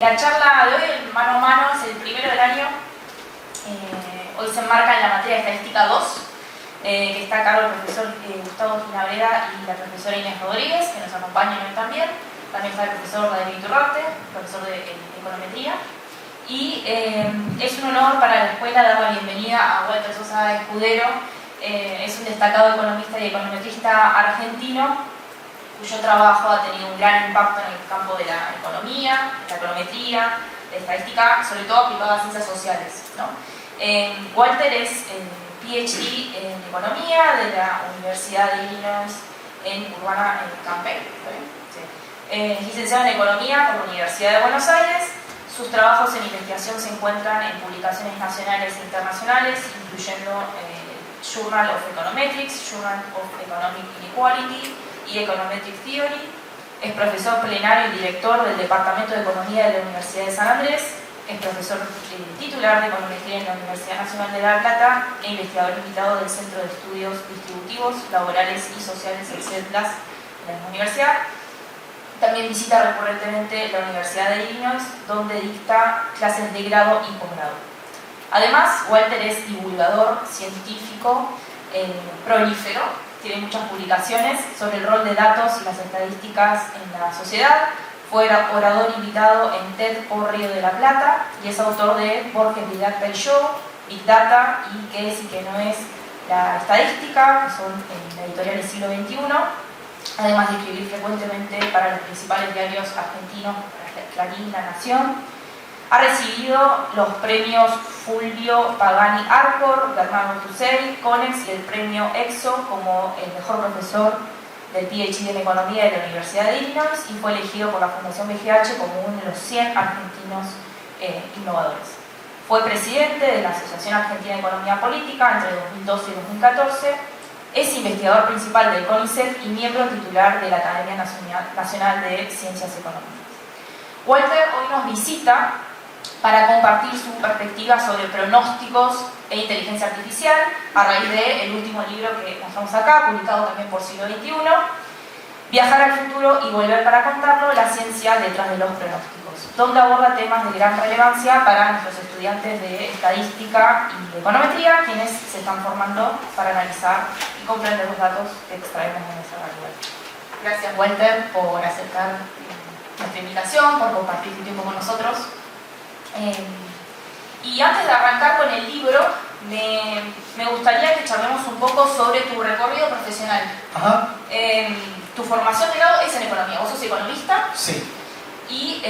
La charla de hoy, el mano a mano, es el primero del año. Hoy se enmarca en la materia de Estadística 2, que está a cargo del profesor Gustavo Ginabrera y la profesora Inés Rodríguez, que nos acompañan hoy también. También está el profesor David Iturrarte, profesor de Econometría. Y es un honor para la escuela dar la bienvenida a Walter Sosa Escudero. Es un destacado economista y econometrista argentino, cuyo trabajo ha tenido un gran impacto en el campo de la economía, la econometría, la estadística, sobre todo aplicada a ciencias sociales, ¿no? Walter es PhD en Economía de la Universidad de Illinois en Urbana-Champaign. Es licenciado en Economía por la Universidad de Buenos Aires. Sus trabajos en investigación se encuentran en publicaciones nacionales e internacionales, incluyendo Journal of Econometrics, Journal of Economic Inequality y Econometric Theory. Es profesor plenario y director del Departamento de Economía de la Universidad de San Andrés. Es profesor titular de Econometría en la Universidad Nacional de La Plata e investigador invitado del Centro de Estudios Distributivos, Laborales y Sociales, el CEDLAS, de la universidad. También visita recurrentemente la Universidad de Illinois, donde dicta clases de grado y posgrado. Además, Walter es divulgador científico prolífero. Tiene muchas publicaciones sobre el rol de datos y las estadísticas en la sociedad. Fue orador invitado en TED por Río de la Plata y es autor de Borges Didacta y Yo, Big Data y Qué es y qué no es la estadística, que son en la editorial del siglo XXI, además de escribir frecuentemente para los principales diarios argentinos, Clarín, La Nación. Ha recibido los premios Fulvio Pagani Arcor, Bernardo Tussell, Conex y el premio EXO como el mejor profesor del PhD en Economía de la Universidad de Illinois y fue elegido por la Fundación BGH como uno de los 100 argentinos innovadores. Fue presidente de la Asociación Argentina de Economía Política entre 2012 y 2014. Es investigador principal del CONICET y miembro titular de la Academia Nacional de Ciencias Económicas. Walter hoy nos visita para compartir su perspectiva sobre pronósticos e inteligencia artificial a raíz del último libro que mostramos acá, publicado también por Siglo XXI, Viajar al futuro y volver para contarlo, la ciencia detrás de los pronósticos, donde aborda temas de gran relevancia para nuestros estudiantes de estadística y de econometría, quienes se están formando para analizar y comprender los datos que extraemos de nuestra realidad. Gracias, Walter, por aceptar nuestra invitación, por compartir tu tiempo con nosotros. Y antes de arrancar con el libro, me gustaría que charlemos un poco sobre tu recorrido profesional. Ajá. Tu formación de grado es en economía, vos sos economista. Sí. Y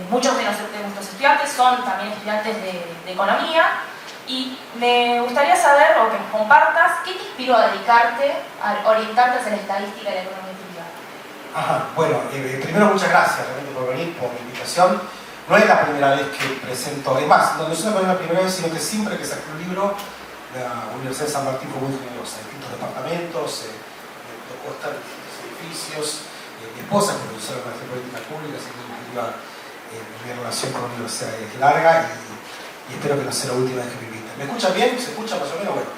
muchos de nuestros estudiantes son también estudiantes de economía. Y me gustaría saber, o que nos compartas, ¿qué te inspiró a dedicarte, a orientarte hacia la estadística y la econometría? Ajá. Bueno, primero muchas gracias realmente por venir, por la invitación. No es la primera vez que presento, además, no es la primera vez, sino que siempre que saqué un libro, la Universidad de San Martín fue muy generosa, distintos departamentos, me tocó estar en distintos edificios. Mi esposa es profesora de Maestría Política Pública, así que mi relación con la universidad es larga y espero que no sea la última vez que me inviten. ¿Me escuchan bien? ¿Se escucha más o menos? Bueno,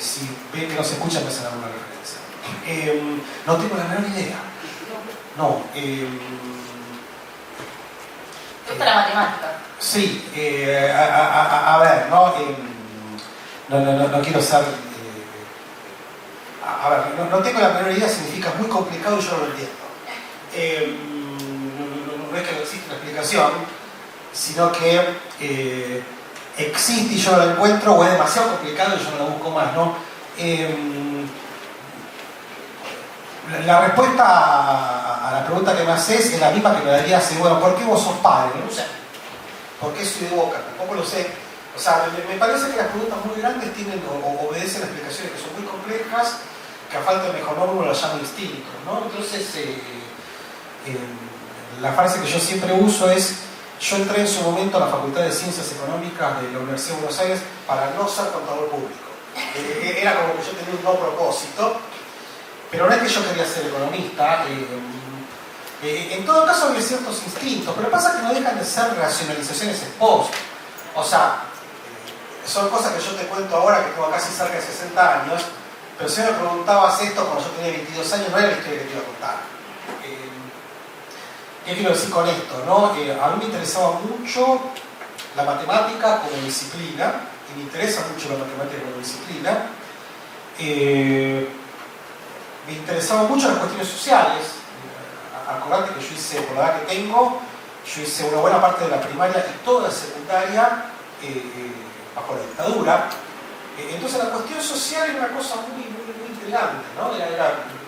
si ven que no se escucha, me hacen alguna referencia. No tengo la menor idea. No. ¿Te gusta la matemática? Sí, a ver, no quiero ser... a ver, no tengo la menor idea, significa muy complicado y yo no lo entiendo. No es que no existe una explicación, sino que existe y yo no la encuentro, o es demasiado complicado y yo no la busco más, ¿no? La respuesta a la pregunta que me haces es la misma que me daría así, bueno, ¿por qué vos sos padre? No sé. ¿Por qué soy de Boca? Tampoco lo sé. O sea, me parece que las preguntas muy grandes tienen o obedecen a explicaciones que son muy complejas, que a falta de mejor nombre uno las llama instintos, ¿no? Entonces, la frase que yo siempre uso es: yo entré en su momento a la Facultad de Ciencias Económicas de la Universidad de Buenos Aires para no ser contador público. Era como que yo tenía un no propósito. Pero no es que yo quería ser economista, en todo caso había ciertos instintos, pero pasa que no dejan de ser racionalizaciones ex post. O sea, son cosas que yo te cuento ahora que tengo casi cerca de 60 años, pero si me preguntabas esto cuando yo tenía 22 años, no era la historia que te iba a contar. ¿Qué quiero decir con esto? ¿No? A mí me interesaba mucho la matemática como disciplina, y me interesa mucho la matemática como disciplina. Me interesaban mucho las cuestiones sociales. Acordate que yo hice, por la edad que tengo, yo hice una buena parte de la primaria y toda la secundaria bajo la dictadura. Entonces la cuestión social era una cosa muy intrigante, ¿no?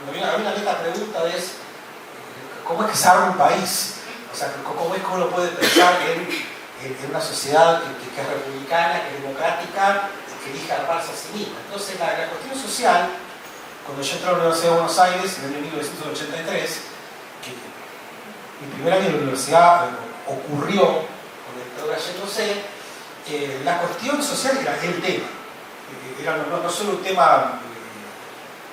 Había una neta pregunta es ¿cómo es que se arma un país? O sea, ¿cómo es que uno puede pensar en una sociedad que es republicana, que es democrática, que elija armarse a sí misma? Entonces la cuestión social, cuando yo entré a la Universidad de Buenos Aires en el año 1983, que mi primer año de la universidad ocurrió con el dictadura yéndose, la cuestión social era el tema. Era no solo un tema,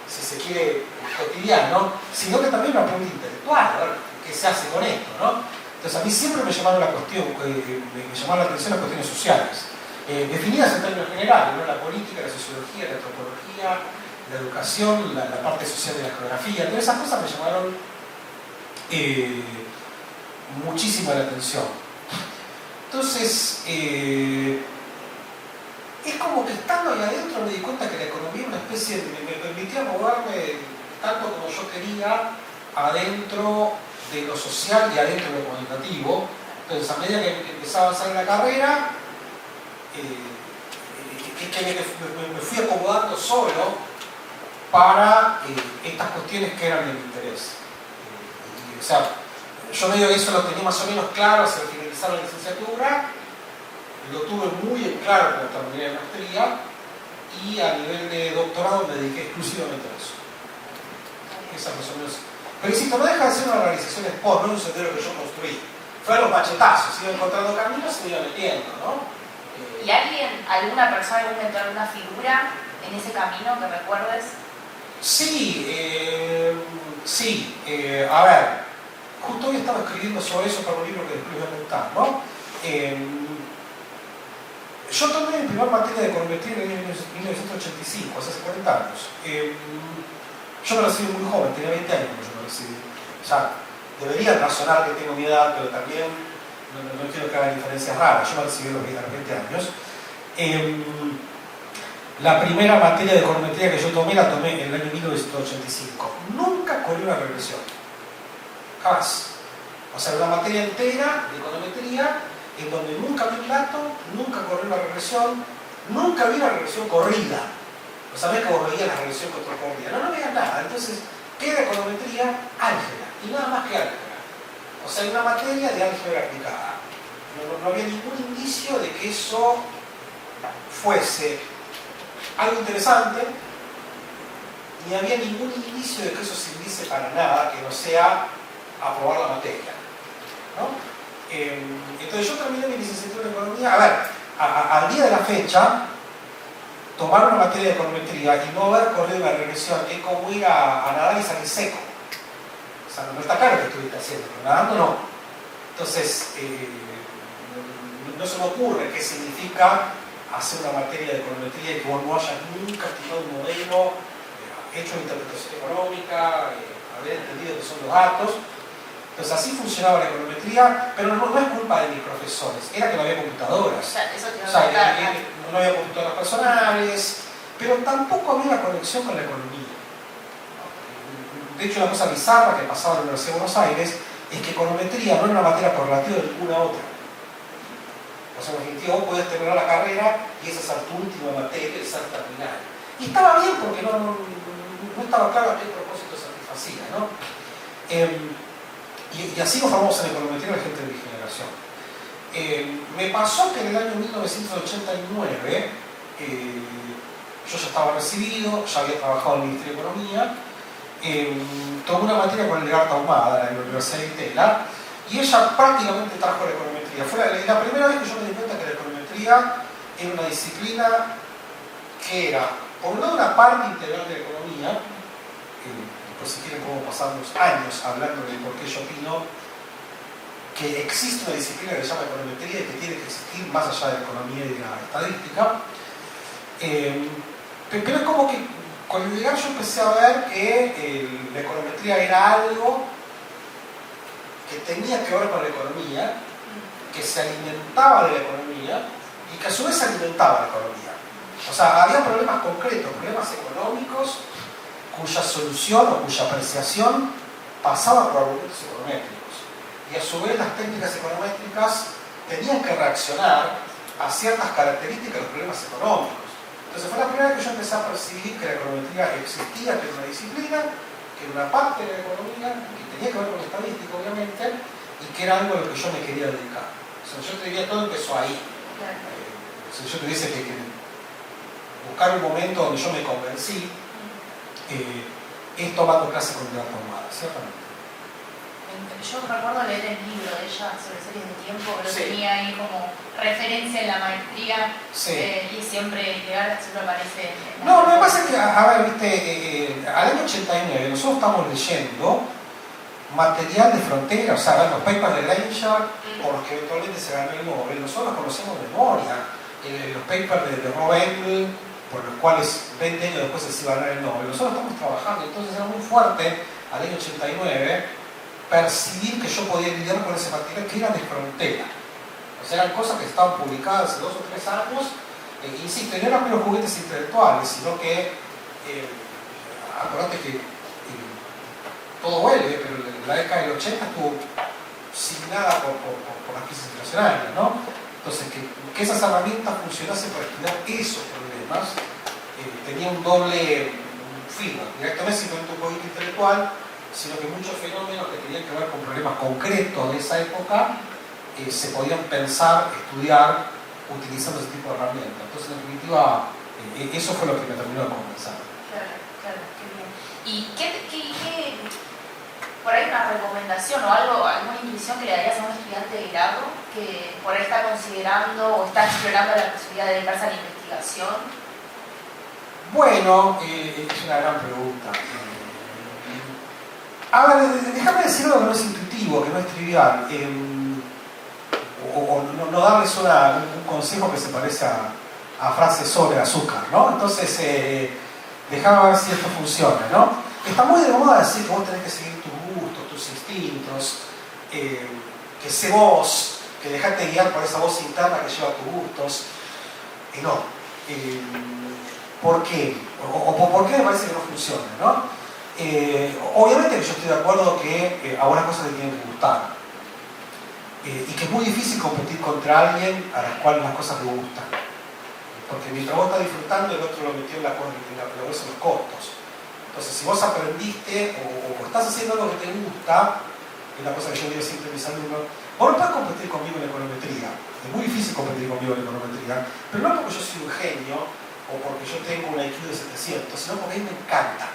si se quiere, cotidiano, sino que también una pregunta intelectual, a ver qué se hace con esto, ¿no? Entonces a mí siempre me llamaron la atención las cuestiones sociales, definidas en términos generales, ¿no? La política, la sociología, la antropología, la educación, la parte social de la geografía, todas esas cosas me llamaron muchísimo la atención. Entonces, es como que estando ahí adentro me di cuenta que la economía una especie me permitía moverme tanto como yo quería adentro de lo social y adentro de lo cuantitativo. Entonces, a medida que empezaba a avanzar en la carrera, me fui acomodando solo para estas cuestiones que eran de mi interés. O sea, yo medio que eso lo tenía más o menos claro hacia finalizar la licenciatura, lo tuve muy en claro cuando terminé la maestría, y a nivel de doctorado me dediqué exclusivamente a eso. Esa más o menos. Pero insisto, no deja de ser una realización sport, no un sendero que yo construí. Fue a los machetazos, iba encontrando caminos y me iba metiendo, ¿no? ¿Y alguna persona, algún mentor, alguna figura en ese camino que recuerdes? Sí, a ver, justo hoy estaba escribiendo sobre eso para un libro que después voy a contar, ¿no? Yo tomé mi primer materia de econometría en el año 1985, hace 40 años. Yo me recibí muy joven, tenía 20 años cuando yo me recibí. O sea, deberían razonar que tengo mi edad, pero también no quiero que hagan diferencias raras. Yo me recibí a los 20 años. La primera materia de econometría que yo tomé, la tomé en el año 1985. Nunca corrí una regresión. Jamás. O sea, una materia entera de econometría en donde nunca vi un dato, nunca corrí una regresión, nunca vi una regresión corrida. O sea, no es que vos veías la regresión contra corrida. No veías nada. Entonces, ¿qué era econometría? Álgebra. Y nada más que álgebra. O sea, una materia de álgebra aplicada. No había ningún indicio de que eso fuese algo interesante, ni había ningún indicio de que eso sirviese para nada que no sea aprobar la materia, ¿no? Entonces yo terminé mi licenciatura en economía. A ver, al día de la fecha, tomar una materia de econometría y no haber corrido una regresión es como ir a nadar y salir seco. O sea, no está claro que estuviste haciendo, pero nadando no. Entonces, no se me ocurre qué significa hacer una materia de econometría y que vos no hayas nunca estudiado un modelo, hecho una interpretación económica, haber entendido qué son los datos. Entonces así funcionaba la econometría, pero no es culpa de mis profesores, era que no había computadoras. O sea, no había computadoras personales, pero tampoco había una conexión con la economía. De hecho, una cosa bizarra que pasaba en la Universidad de Buenos Aires es que econometría no era una materia correlativa de ninguna otra. O sea, en definitiva, vos podés terminar la carrera y esa es tu última materia, el ser terminal. Y estaba bien porque no estaba claro a qué propósito satisfacía, ¿no? Y así nos formamos en econometría la gente de mi generación. Me pasó que en el año 1989 yo ya estaba recibido, ya había trabajado en el Ministerio de Economía, tomé una materia con Elgarta Ahumada en la Universidad de Itela, y ella prácticamente trajo la econometría. Fue la primera vez que yo me di cuenta que la econometría era una disciplina que era, por un lado, una parte integral de la economía. Después, si quieren, podemos pasar unos años hablando de por qué yo opino que existe una disciplina que se llama econometría y que tiene que existir más allá de la economía y de la estadística. Pero es como que con el llegar yo empecé a ver que la econometría era algo que tenía que ver con la economía, que se alimentaba de la economía y que a su vez alimentaba la economía. O sea, había problemas concretos, problemas económicos, cuya solución o cuya apreciación pasaba por argumentos econométricos. Y a su vez las técnicas econométricas tenían que reaccionar a ciertas características de los problemas económicos. Entonces fue la primera vez que yo empecé a percibir que la econometría existía, que era una disciplina, que era una parte de la economía, que tenía que ver con la estadística obviamente, y que era algo a lo que yo me quería dedicar. O sea, yo te diría, todo empezó ahí. Si yo tuviese que buscar un momento donde yo me convencí, es tomando clase con Libertad Ahumada, ciertamente. Yo recuerdo leer el libro de ella sobre series de tiempo, que lo Sí. tenía ahí como referencia en la maestría, Sí. y siempre legal siempre aparece. No, lo que pasa es que, a ver, viste, al año 89 nosotros estamos leyendo material de frontera, o sea, los papers de Granger, por los que eventualmente se ganó el Nobel, nosotros los conocemos de memoria. Los papers de Rob Engel, por los cuales 20 años después se iba a ganar el Nobel. Nosotros estamos trabajando, entonces era muy fuerte al año 89 percibir que yo podía lidiar con ese material que era de frontera. O sea, eran cosas que estaban publicadas hace 2 o 3 años, insisto, no eran menos juguetes intelectuales, sino que, acordate que todo vuelve, pero la década del 80 estuvo signada por las crisis internacionales, ¿no? Entonces, que esas herramientas funcionasen para estudiar esos problemas, tenía un doble filo. Directamente simplemente un juguete intelectual, sino que muchos fenómenos que tenían que ver con problemas concretos de esa época se podían pensar, estudiar, utilizando ese tipo de herramientas. Entonces, en definitiva, eso fue lo que me terminó de convencer. Claro, claro, qué bien. ¿Y qué por ahí una recomendación o algo, alguna intuición que le darías a un estudiante de grado que por ahí está considerando o está explorando la posibilidad de dedicarse a la investigación? Bueno, es una gran pregunta. A ver, déjame decir algo que no es intuitivo, que no es trivial, o no darles un consejo que se parece a frases sobre azúcar, ¿no? Entonces, déjame ver si esto funciona, ¿no? Está muy de moda decir que vos tenés que seguir tus gustos, tus instintos, que sé vos, que dejate guiar por esa voz interna que lleva tus gustos. No. ¿Por qué? O por qué me parece que no funciona, ¿no? Obviamente que yo estoy de acuerdo que algunas cosas te tienen que gustar y que es muy difícil competir contra alguien a las cuales las cosas le gustan, porque mientras vos estás disfrutando el otro lo metió en la bolsa de los costos. Entonces, si vos aprendiste o estás haciendo algo que te gusta, es la cosa que yo digo siempre a mis alumnos, vos no podés competir conmigo en econometría, es muy difícil competir conmigo en econometría, pero no porque yo soy un genio o porque yo tengo un IQ de 700, sino porque a mí me encanta.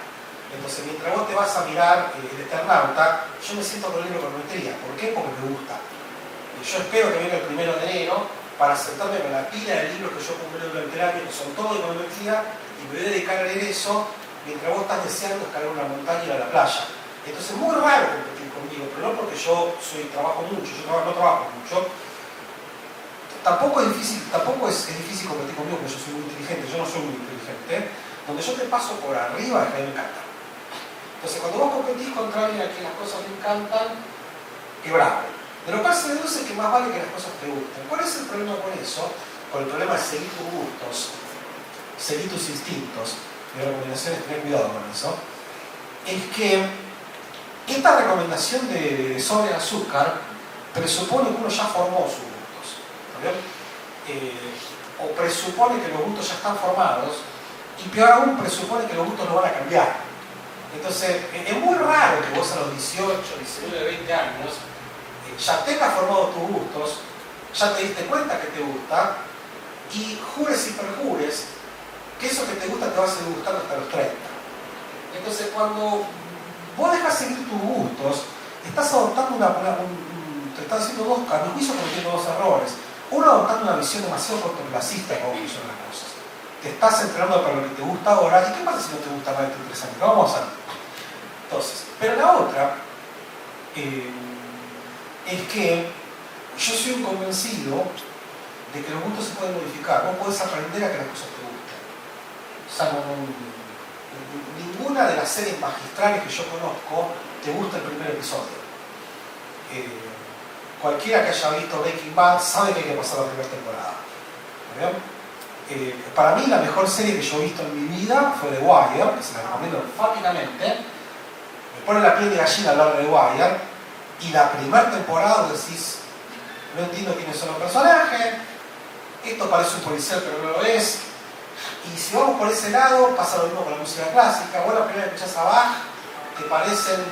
Entonces, mientras vos te vas a mirar el Eternauta, yo me siento con el libro de econometría. ¿Por qué? Porque me gusta. Yo espero que venga el 1 de enero para sentarme con la pila de libros que yo compré durante el año, que son todo de econometría, y me voy a dedicar a leer eso mientras vos estás deseando escalar una montaña y ir a la playa. Entonces es muy raro competir conmigo, pero no porque yo trabajo mucho, yo no trabajo mucho. Tampoco es difícil competir conmigo porque yo soy muy inteligente, yo no soy muy inteligente. Donde yo te paso por arriba es que a mí me encanta. Entonces cuando vos competís contra alguien a quien las cosas le encantan, qué bravo. De lo cual se deduce que más vale que las cosas te gusten. ¿Cuál es el problema con eso? Con el problema de seguir tus gustos, seguir tus instintos. Mi recomendación es tener cuidado con eso. Es que esta recomendación de sobre el azúcar presupone que uno ya formó sus gustos. ¿Está bien? O presupone que los gustos ya están formados, y peor aún presupone que los gustos no van a cambiar. Entonces, es muy raro que vos a los 18, 19, 20 años ya tengas formado tus gustos, ya te diste cuenta que te gusta, y jures y perjures que eso que te gusta te va a seguir gustando hasta los 30. Entonces, cuando vos dejas seguir tus gustos, estás adoptando te estás haciendo a mi juicio cometiendo 2 errores. Uno, adoptando una visión demasiado cortoplacista de cómo funcionan las cosas. Te estás entrenando para lo que te gusta ahora, ¿y qué pasa si no te gusta más de 3 años? ¿Qué vamos a hacer? Entonces, pero la otra es que yo soy un convencido de que los gustos se pueden modificar. Vos podés aprender a que las cosas te gusten. O sea, ninguna de las series magistrales que yo conozco te gusta el primer episodio. Cualquiera que haya visto Breaking Bad sabe que hay que pasar la primera temporada. Para mí la mejor serie que yo he visto en mi vida fue The Wire, que se la recomiendo enfáticamente. Me pone la piel de gallina hablar de The Wire, y la primera temporada decís, no entiendo quiénes son los personajes, esto parece un policial pero no lo es. Y si vamos por ese lado, pasa lo mismo con la música clásica. Vos la primera vez que escuchás a Bach, te parecen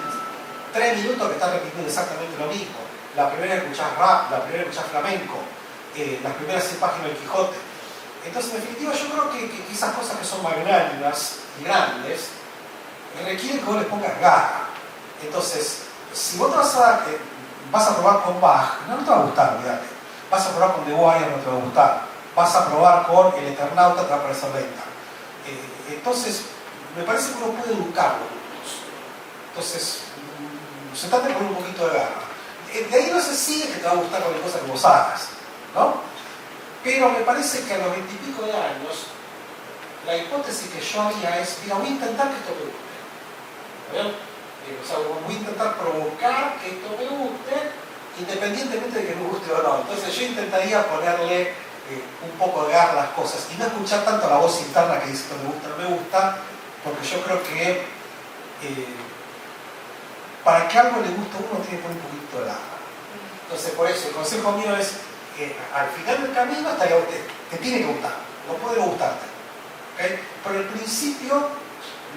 3 minutos que están repitiendo exactamente lo mismo. La primera vez que escuchás rap, la primera vez que escuchás flamenco, las primeras 100 páginas del Quijote. Entonces, en definitiva, yo creo que esas cosas que son magnánimas y grandes requieren que vos les pongas garra. Entonces, si vos vas a probar con Bach, no te va a gustar, olvídate. Vas a probar con The Wire, no te va a gustar. Vas a probar con El Eternauta, te va a parecer lenta. Entonces, me parece que uno puede educarlo. Entonces, sentate con un poquito de garra. De ahí no se sigue que te va a gustar cualquier cosa que vos hagas, ¿no? Pero me parece que a los 20 y pico de años, la hipótesis que yo haría es, mira, voy a intentar que esto me guste. O sea, voy a intentar provocar que esto me guste, independientemente de que me guste o no. Entonces yo intentaría ponerle un poco de garra a las cosas y no escuchar tanto la voz interna que dice que me gusta o no me gusta, porque yo creo que para que algo le guste a uno tiene que poner un poquito de garra. Entonces por eso el consejo mío es al final del camino te tiene que gustar, no puede no gustarte, ¿okay? Pero al principio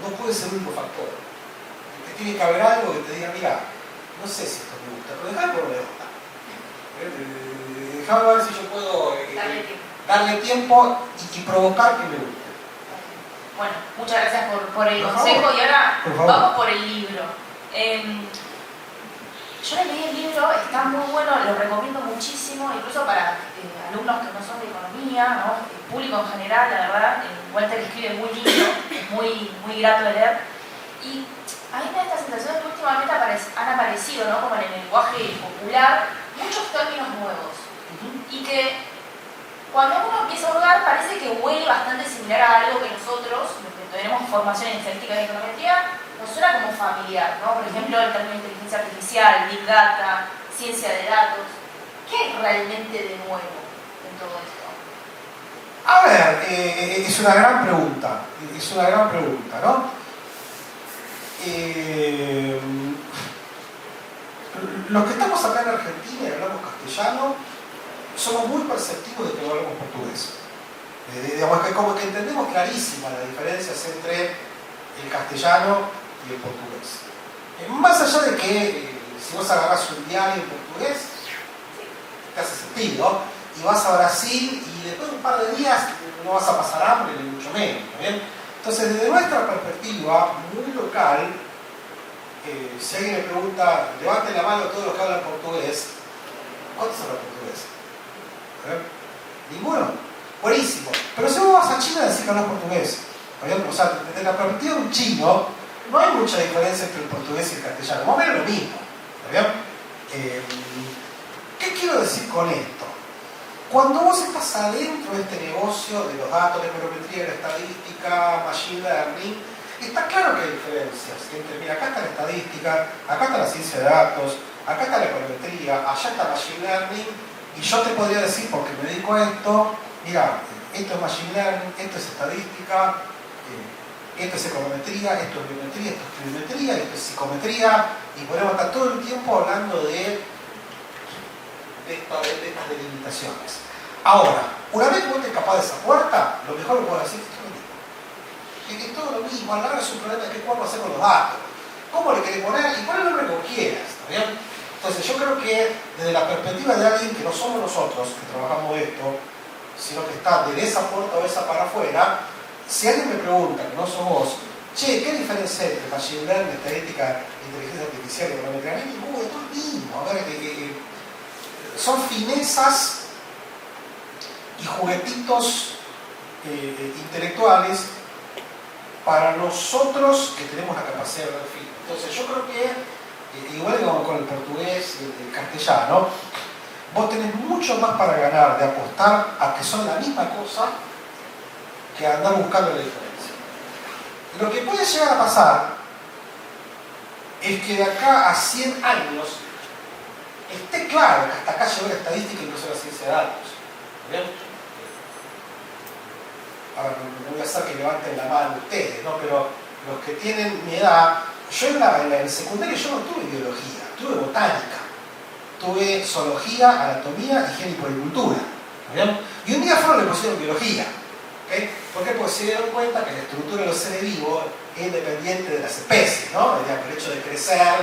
no puede ser el único factor. Te tiene que haber algo que te diga, mira, no sé si esto me gusta, pero dejame por me gusta. Déjame ver si yo puedo darle tiempo y provocar que me guste. Bueno, muchas gracias por el consejo y ahora vamos por el libro. Yo leí el libro, está muy bueno, lo recomiendo muchísimo, incluso para alumnos que no son de economía, ¿no? El público en general, la verdad. Walter escribe muy lindo, es muy grato de leer. Y a mí me da esta sensación que últimamente han aparecido, ¿no? Como en el lenguaje popular, muchos términos nuevos. Y que cuando uno empieza a hurgar parece que huele bastante similar a algo que nosotros, los que tenemos formación en estadística y econometría, nos suena como familiar, ¿no? Por ejemplo, el término inteligencia artificial, big data, ciencia de datos. ¿Qué hay realmente de nuevo en todo esto? A ver, es una gran pregunta, ¿no? Los que estamos acá en Argentina y hablamos castellano, somos muy perceptivos de que no hablamos portugués. Digamos que como que entendemos clarísimas las diferencias entre el castellano y el portugués. Más allá de que si vos agarrás un diario en portugués, te hace sentido, y vas a Brasil y después de un par de días no vas a pasar hambre, ni mucho menos. ¿Bien? Entonces, desde nuestra perspectiva muy local, si alguien me pregunta, levante la mano a todos los que hablan portugués, ¿cuántos hablan portugués? ¿Ninguno? Buenísimo. Pero si vos vas a China, decís que hablas portugués. O sea, desde la perspectiva de un chino, no hay mucha diferencia entre el portugués y el castellano. Más o menos lo mismo. ¿Qué quiero decir con esto? Cuando vos estás adentro de este negocio de los datos, de econometría, de la estadística, machine learning, está claro que hay diferencias. Mira, acá está la estadística, acá está la ciencia de datos, acá está la econometría, allá está machine learning, y yo te podría decir, porque me dedico a esto, mira, esto es machine learning, esto es estadística, esto es econometría, esto es biometría, esto es trigonometría, esto es psicometría, y podemos estar todo el tiempo hablando de estas delimitaciones. Ahora, una vez que vos te escapás de esa puerta, lo mejor que puedo decir es todo lo mismo. A la hora es un problema de qué podemos hacer con los datos, cómo le querés poner y poner el nombre que quieras, ¿está bien? Entonces yo creo que desde la perspectiva de alguien que no somos nosotros que trabajamos esto, sino que está de esa puerta o esa para afuera, si alguien me pregunta, que no sos vos, che, ¿qué diferencia hay entre machine learning, estadística, inteligencia artificial y econometría? Es todo lo mismo. A ver, son finezas y juguetitos intelectuales para nosotros que tenemos la capacidad de ver fin. Entonces yo creo que, igual que con el portugués y el castellano, vos tenés mucho más para ganar de apostar a que son la misma cosa que andar buscando la diferencia. Lo que puede llegar a pasar es que de acá a 100 años claro que hasta acá llegó la estadística y incluso la ciencia de datos. ¿Bien? Ahora, no voy a hacer que levanten la mano ustedes, ¿no? Pero los que tienen mi edad, yo en el secundario yo no tuve biología, tuve botánica, tuve zoología, anatomía, higiene y puericultura. ¿Bien? Y un día fueron y le pusieron biología. ¿Okay? ¿Por qué? Porque se dieron cuenta que la estructura de los seres vivos es independiente de las especies, ¿no? El hecho de crecer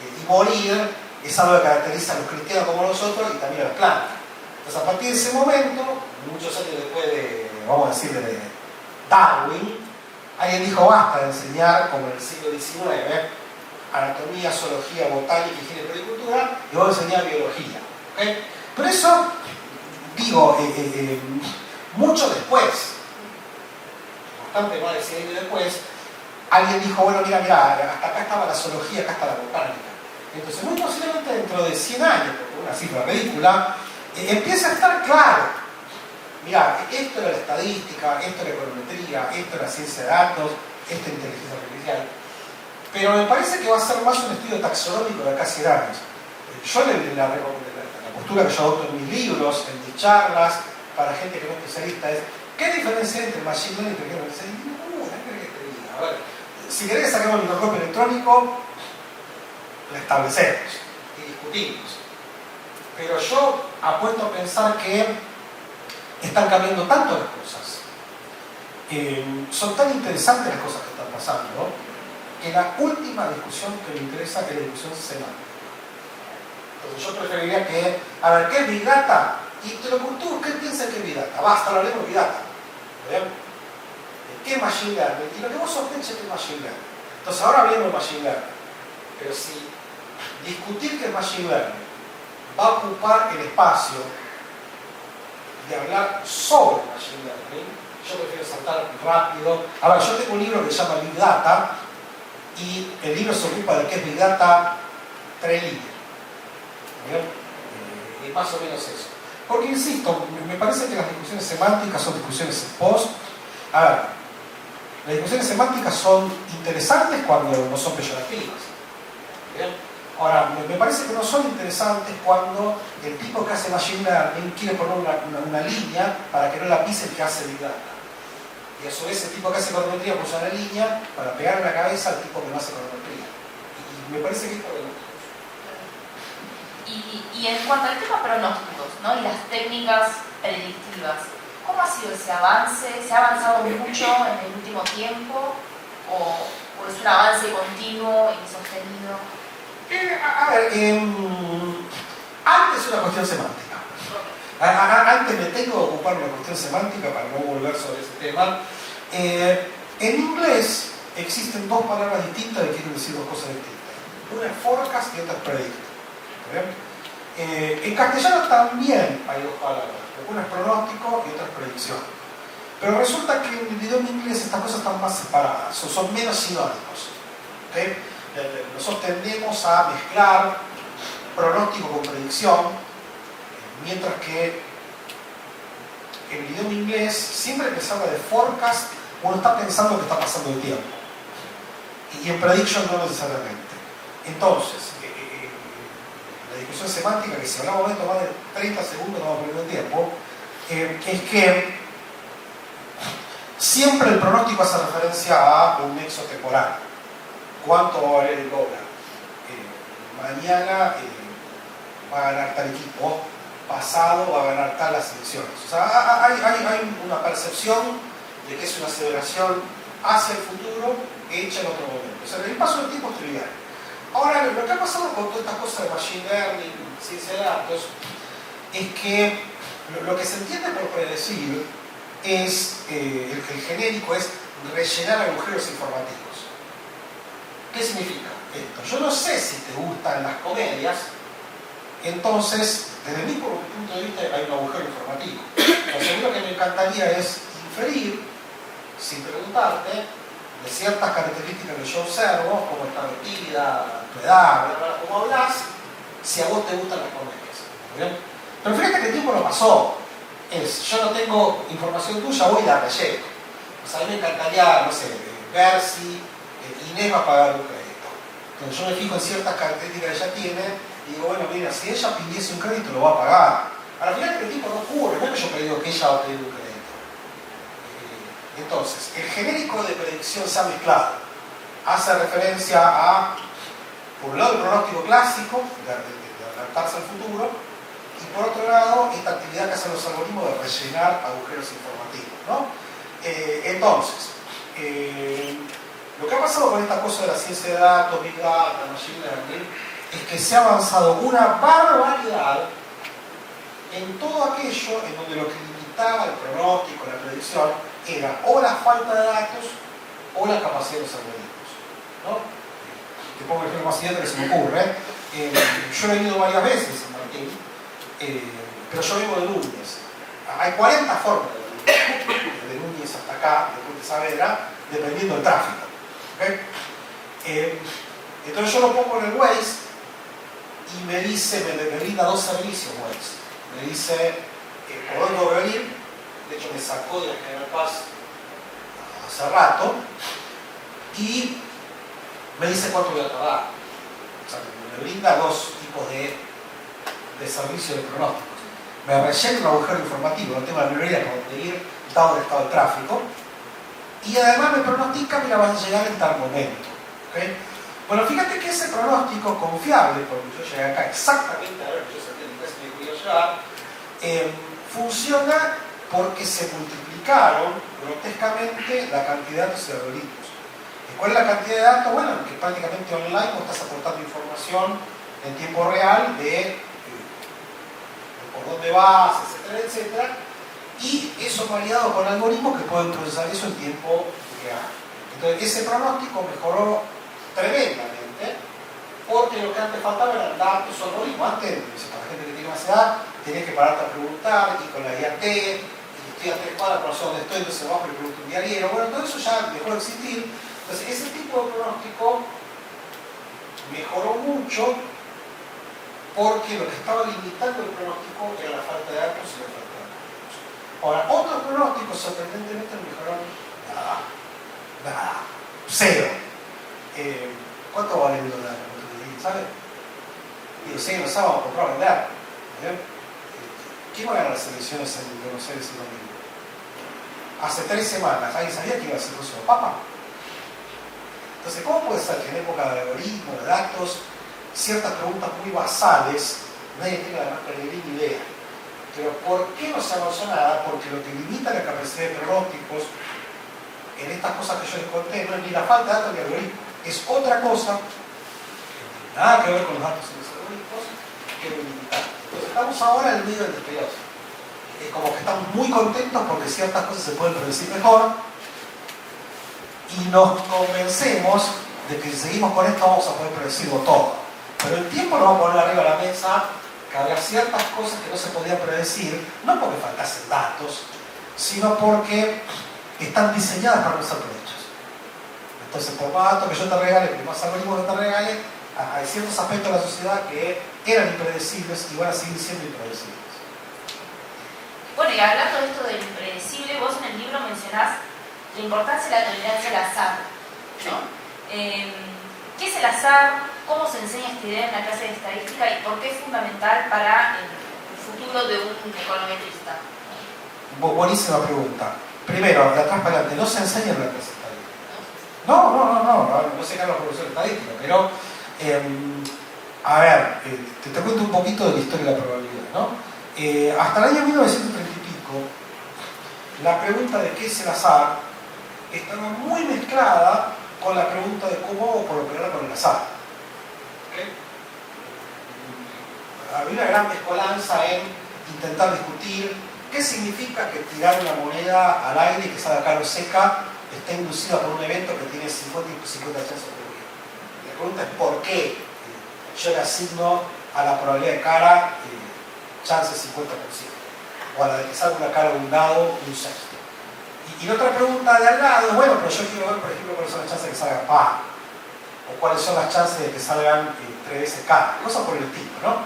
y morir es algo que caracteriza a los cristianos como nosotros y también a las plantas. Entonces, a partir de ese momento, muchos años después de, vamos a decir, de Darwin, alguien dijo basta de enseñar, como en el siglo XIX, anatomía, zoología, botánica, higiene y puericultura, y vamos a enseñar biología. ¿Okay? Por eso, digo, mucho después, bastante más de 100 años después, alguien dijo, bueno, mira, hasta acá estaba la zoología, acá está la botánica. Entonces, muy posiblemente dentro de 100 años, porque una cifra ridícula, empieza a estar claro. Mira, esto era la estadística, esto era la econometría, esto era la ciencia de datos, esto era inteligencia artificial. Pero me parece que va a ser más un estudio taxonómico de acá a 100 años. Yo la postura que yo adopto en mis libros, en mis charlas, para gente que no es especialista es, ¿qué diferencia hay entre machine learning y inteligencia artificial? Ninguna, ¿qué querés que te diga? A ver, si querés que saquemos el microscopio electrónico, lo establecemos y discutimos. Pero yo apuesto a pensar que están cambiando tanto las cosas, son tan interesantes las cosas que están pasando, ¿no? Que la última discusión que me interesa es la discusión semántica. Entonces yo preferiría que, a ver, ¿qué es Big Data? Y te lo culturo, ¿qué piensan que es Big Data? Basta, lo hablemos de Big Data. ¿Bien? ¿Qué es Machine Learning? Y lo que vos sospeches que es Machine Learning. Entonces ahora hablemos de Machine Learning. Pero si discutir que es Machine Learning va a ocupar el espacio de hablar sobre Machine Learning, yo prefiero saltar rápido. A ver, yo tengo un libro que se llama Big Data y el libro se ocupa de qué es Big Data 3 líneas. Y más o menos eso. Porque, insisto, me parece que las discusiones semánticas son discusiones post. A ver, las discusiones semánticas son interesantes cuando no son peyorativas. ¿Bien? Ahora, me parece que no son interesantes cuando el tipo que hace Machine Learning quiere poner una línea para que no la pise el que hace Big Data. Y a su vez el tipo que hace econometría puso la línea para pegar en la cabeza al tipo que no hace econometría. Y me parece que es por el otro. Y en cuanto al tema pronósticos, ¿no? Y las técnicas predictivas, ¿cómo ha sido ese avance? ¿Se ha avanzado mucho en el último tiempo? ¿O es un avance continuo y sostenido? A ver, antes una cuestión semántica. Antes me tengo que ocupar una cuestión semántica para no volver sobre ese tema. En inglés existen dos palabras distintas que quieren decir dos cosas distintas. Una es forecast y otra es predict. En castellano también hay dos palabras. Una es pronóstico y otra es predicción. Pero resulta que en el idioma inglés estas cosas están más separadas, son menos sinónimos. ¿Okay? Nosotros tendemos a mezclar pronóstico con predicción, mientras que en el idioma inglés, siempre que se habla de forecast, uno está pensando que está pasando el tiempo. Y en prediction no necesariamente. Entonces, la discusión semántica, que si hablamos de esto más de 30 segundos no vamos a perder el tiempo, es que siempre el pronóstico hace referencia a un nexo temporal. ¿Cuánto va a valer el dólar? Mañana va a ganar tal equipo, pasado va a ganar tal las elecciones. O sea, hay una percepción de que es una aceleración hacia el futuro hecha en otro momento. O sea, el paso del tiempo es trivial. Ahora, lo que ha pasado con todas estas cosas de machine learning, ciencia de datos, es que lo que se entiende por predecir es, el genérico es rellenar agujeros informativos. ¿Qué significa esto? Yo no sé si te gustan las comedias, entonces, desde mi punto de vista hay un agujero informativo. Lo segundo que me encantaría es inferir, sin preguntarte, de ciertas características que yo observo, como esta vestida, tu edad, cómo hablas, si a vos te gustan las comedias. ¿Bien? Pero fíjate que el tiempo no pasó. Yo no tengo información tuya, voy y la relleno. O sea, a mí me encantaría, no sé, ver si Inés va a pagar un crédito. Entonces yo me fijo en ciertas características que ella tiene Y digo, bueno, mira, si ella pidiese un crédito, lo va a pagar. Al final el tipo no ocurre, no es que yo digo que ella va a pedir un crédito. Entonces, el genérico de predicción se ha mezclado. Hace referencia a, por un lado, el pronóstico clásico, de adelantarse al futuro, y por otro lado, esta actividad que hacen los algoritmos de rellenar agujeros informativos, ¿no? Entonces, lo que ha pasado con esta cosa de la ciencia de datos, Big Data, Machine Learning, es que se ha avanzado una barbaridad en todo aquello en donde lo que limitaba el pronóstico, la predicción, era o la falta de datos o la capacidad de los algoritmos, ¿no? Te pongo el ejemplo más siguiente que se me ocurre. Yo he ido varias veces a San Martín, pero yo vengo de Núñez. Hay 40 formas de Núñez hasta acá, de Puente Saavedra, dependiendo del tráfico. ¿Okay? Entonces yo lo pongo en el Waze y me dice, me brinda dos servicios Waze. Me dice por dónde voy a venir. De hecho me sacó de la General Paz hace rato y me dice cuánto voy a tardar. O sea, me brinda dos tipos de servicios de pronósticos. Me rellena un agujero informativo, no tengo la librería por donde ir, dado el estado del tráfico, y además me pronostica que la vas a llegar en tal momento. ¿Okay? Bueno, fíjate que ese pronóstico confiable, porque yo llegué acá exactamente a ver que yo sabía en qué me iba a llevar, funciona porque se multiplicaron grotescamente la cantidad de datos y algoritmos. ¿Y cuál es la cantidad de datos? Bueno, que prácticamente online vos estás aportando información en tiempo real de por dónde vas, etcétera, etcétera, y eso variado con algoritmos que pueden procesar eso en tiempo real. Entonces, ese pronóstico mejoró tremendamente, porque lo que antes faltaba eran datos o algoritmos. Antes, para la gente que tiene más edad, tenías que pararte a preguntar, y con la IAT, y estoy a 3 cuadras, no sé dónde estoy, entonces bajo y pregunto un diariero. Bueno, todo eso ya dejó de existir. Entonces, ese tipo de pronóstico mejoró mucho, porque lo que estaba limitando el pronóstico era la falta de datos y la falta de datos. Ahora, otros pronósticos sorprendentemente mejoraron nada, cero. ¿Cuánto vale el dólar? ¿Sabe? Digo, sí, no sábado comprar o vender. ¿Quién va a ganar las elecciones en Buenos Aires el domingo? Hace 3 semanas, ¿alguien sabía que iba a ser el próximo Papa? Entonces, ¿cómo puede ser que en época de algoritmos, de datos, ciertas preguntas muy basales, nadie tenga la más peregrina idea? Pero ¿por qué no se avanzó nada? Porque lo que limita la capacidad de pronósticos en estas cosas que yo les conté no es ni la falta de datos ni algoritmos, es otra cosa que no tiene nada que ver con los datos y los algoritmos que lo limitan. Entonces estamos ahora en el medio del despelote. Es como que estamos muy contentos porque ciertas cosas se pueden predecir mejor y nos convencemos de que si seguimos con esto vamos a poder predecirlo todo. Pero el tiempo nos va a poner arriba de la mesa que había ciertas cosas que no se podían predecir, no porque faltasen datos, sino porque están diseñadas para no ser prehechas. Entonces, por más datos que yo te regale, por más algoritmos que te regale, hay ciertos aspectos de la sociedad que eran impredecibles y van a seguir siendo impredecibles. Bueno, y hablando de esto del impredecible, vos en el libro mencionás la importancia de la tolerancia al azar, ¿no? ¿Qué es el azar? ¿Cómo se enseña esta idea en la clase de estadística? ¿Y por qué es fundamental para el futuro de un econometrista? Buenísima pregunta. Primero, de atrás para adelante, no se enseña en la clase de estadística. No se ganan los profesores de estadística, pero a ver, te cuento un poquito de la historia de la probabilidad, ¿no? Hasta el año 1930 y pico, la pregunta de qué es el azar estaba muy mezclada con la pregunta de cómo operar con el azar. ¿Okay? Había una gran mezcolanza en intentar discutir qué significa que tirar una moneda al aire y que salga cara o seca está inducida por un evento que tiene 50 y 50 chances de ocurrir. La pregunta es por qué yo le asigno a la probabilidad de cara chances 50%, o a la de que salga una cara de un dado un sexto. Y la otra pregunta de al lado, bueno, pero yo quiero ver, por ejemplo, cuáles son las chances de que salga par, o cuáles son las chances de que salgan 3 veces cara, cosas por el estilo, ¿no?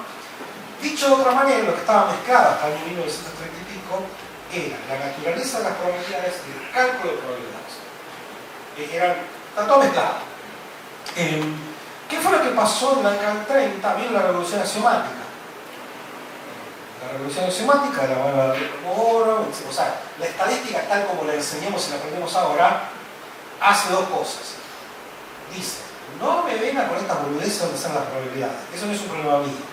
Dicho de otra manera, lo que estaba mezclado hasta el año 1930 y pico era la naturaleza de las probabilidades y el cálculo de probabilidades. Está todo mezclado. ¿Qué fue lo que pasó en la década del 30? Vino la revolución axiomática. La revolución axiomática, la van a ver como oro, o sea, la estadística tal como la enseñamos y la aprendemos ahora, hace dos cosas. Dice, no me venga con estas boludeces donde están las probabilidades. Eso no es un problema mío.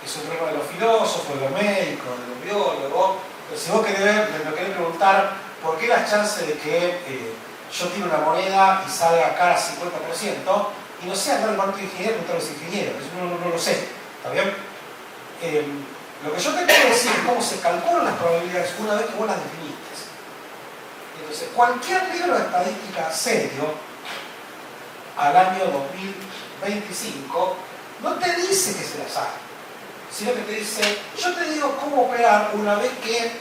Es un problema de los filósofos, de los médicos, de los biólogos. Pero si vos me querés preguntar por qué las chances de que yo tire una moneda y salga cara 50%, y no sé andar al banco de ingenieros contra los ingenieros, eso no lo sé, ¿está bien? Lo que yo te quiero decir es cómo se calculan las probabilidades una vez que vos las definiste. Entonces, cualquier libro de estadística serio, al año 2025, no te dice que es el azar, sino que te dice, yo te digo cómo operar una vez que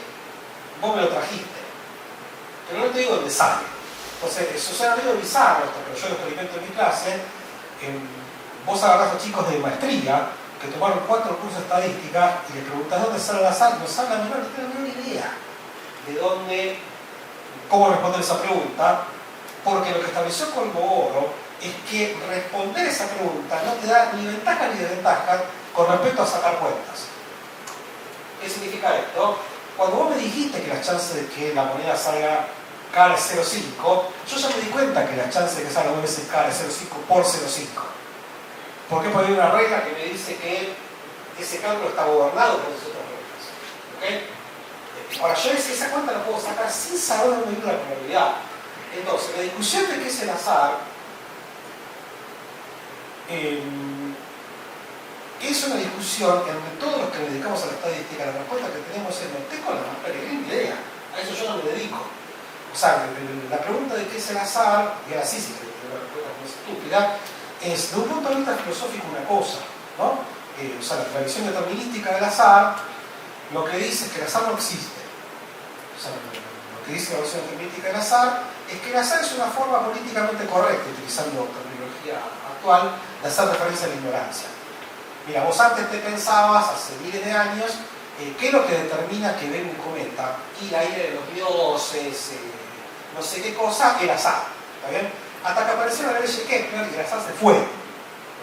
vos me lo trajiste, pero no te digo dónde sale. Entonces, eso suena medio bizarro esto, pero yo lo experimento en mi clase. Vos agarrás a chicos de maestría que tomaron 4 cursos de estadística y les preguntás dónde sale el azar, no saben la menor idea de cómo responder esa pregunta, porque lo que estableció Colmo-Oro es que responder esa pregunta no te da ni ventaja ni desventaja con respecto a sacar cuentas. ¿Qué significa esto? Cuando vos me dijiste que las chances de que la moneda salga cara es 0,5, yo ya me di cuenta que las chances de que salga 2 veces cara es 0,5 por 0,5. ¿Por qué? Porque hay una regla que me dice que ese cálculo está gobernado por esas otras reglas. ¿Okay? Ahora, yo esa cuenta la puedo sacar sin saber dónde viene la probabilidad. Entonces, la discusión de qué es el azar es una discusión entre todos los que nos dedicamos a la estadística. La respuesta que tenemos es no tengo la más peregrina idea. A eso yo no me dedico. O sea, la pregunta de qué es el azar, y ahora sí, si la respuesta no es estúpida, es de un punto de vista filosófico una cosa, ¿no? O sea, la tradición determinística del azar lo que dice es que el azar no existe. O sea, lo que dice la tradición determinística del azar es que el azar es una forma políticamente correcta, utilizando terminología actual, de hacer referencia a la ignorancia. Mira, vos antes te pensabas, hace miles de años, ¿qué es lo que determina que venga un cometa? Y el aire de los dioses, no sé qué cosa, el azar. ¿Está bien? Hasta que apareció la ley de Kepler y el azar se fue.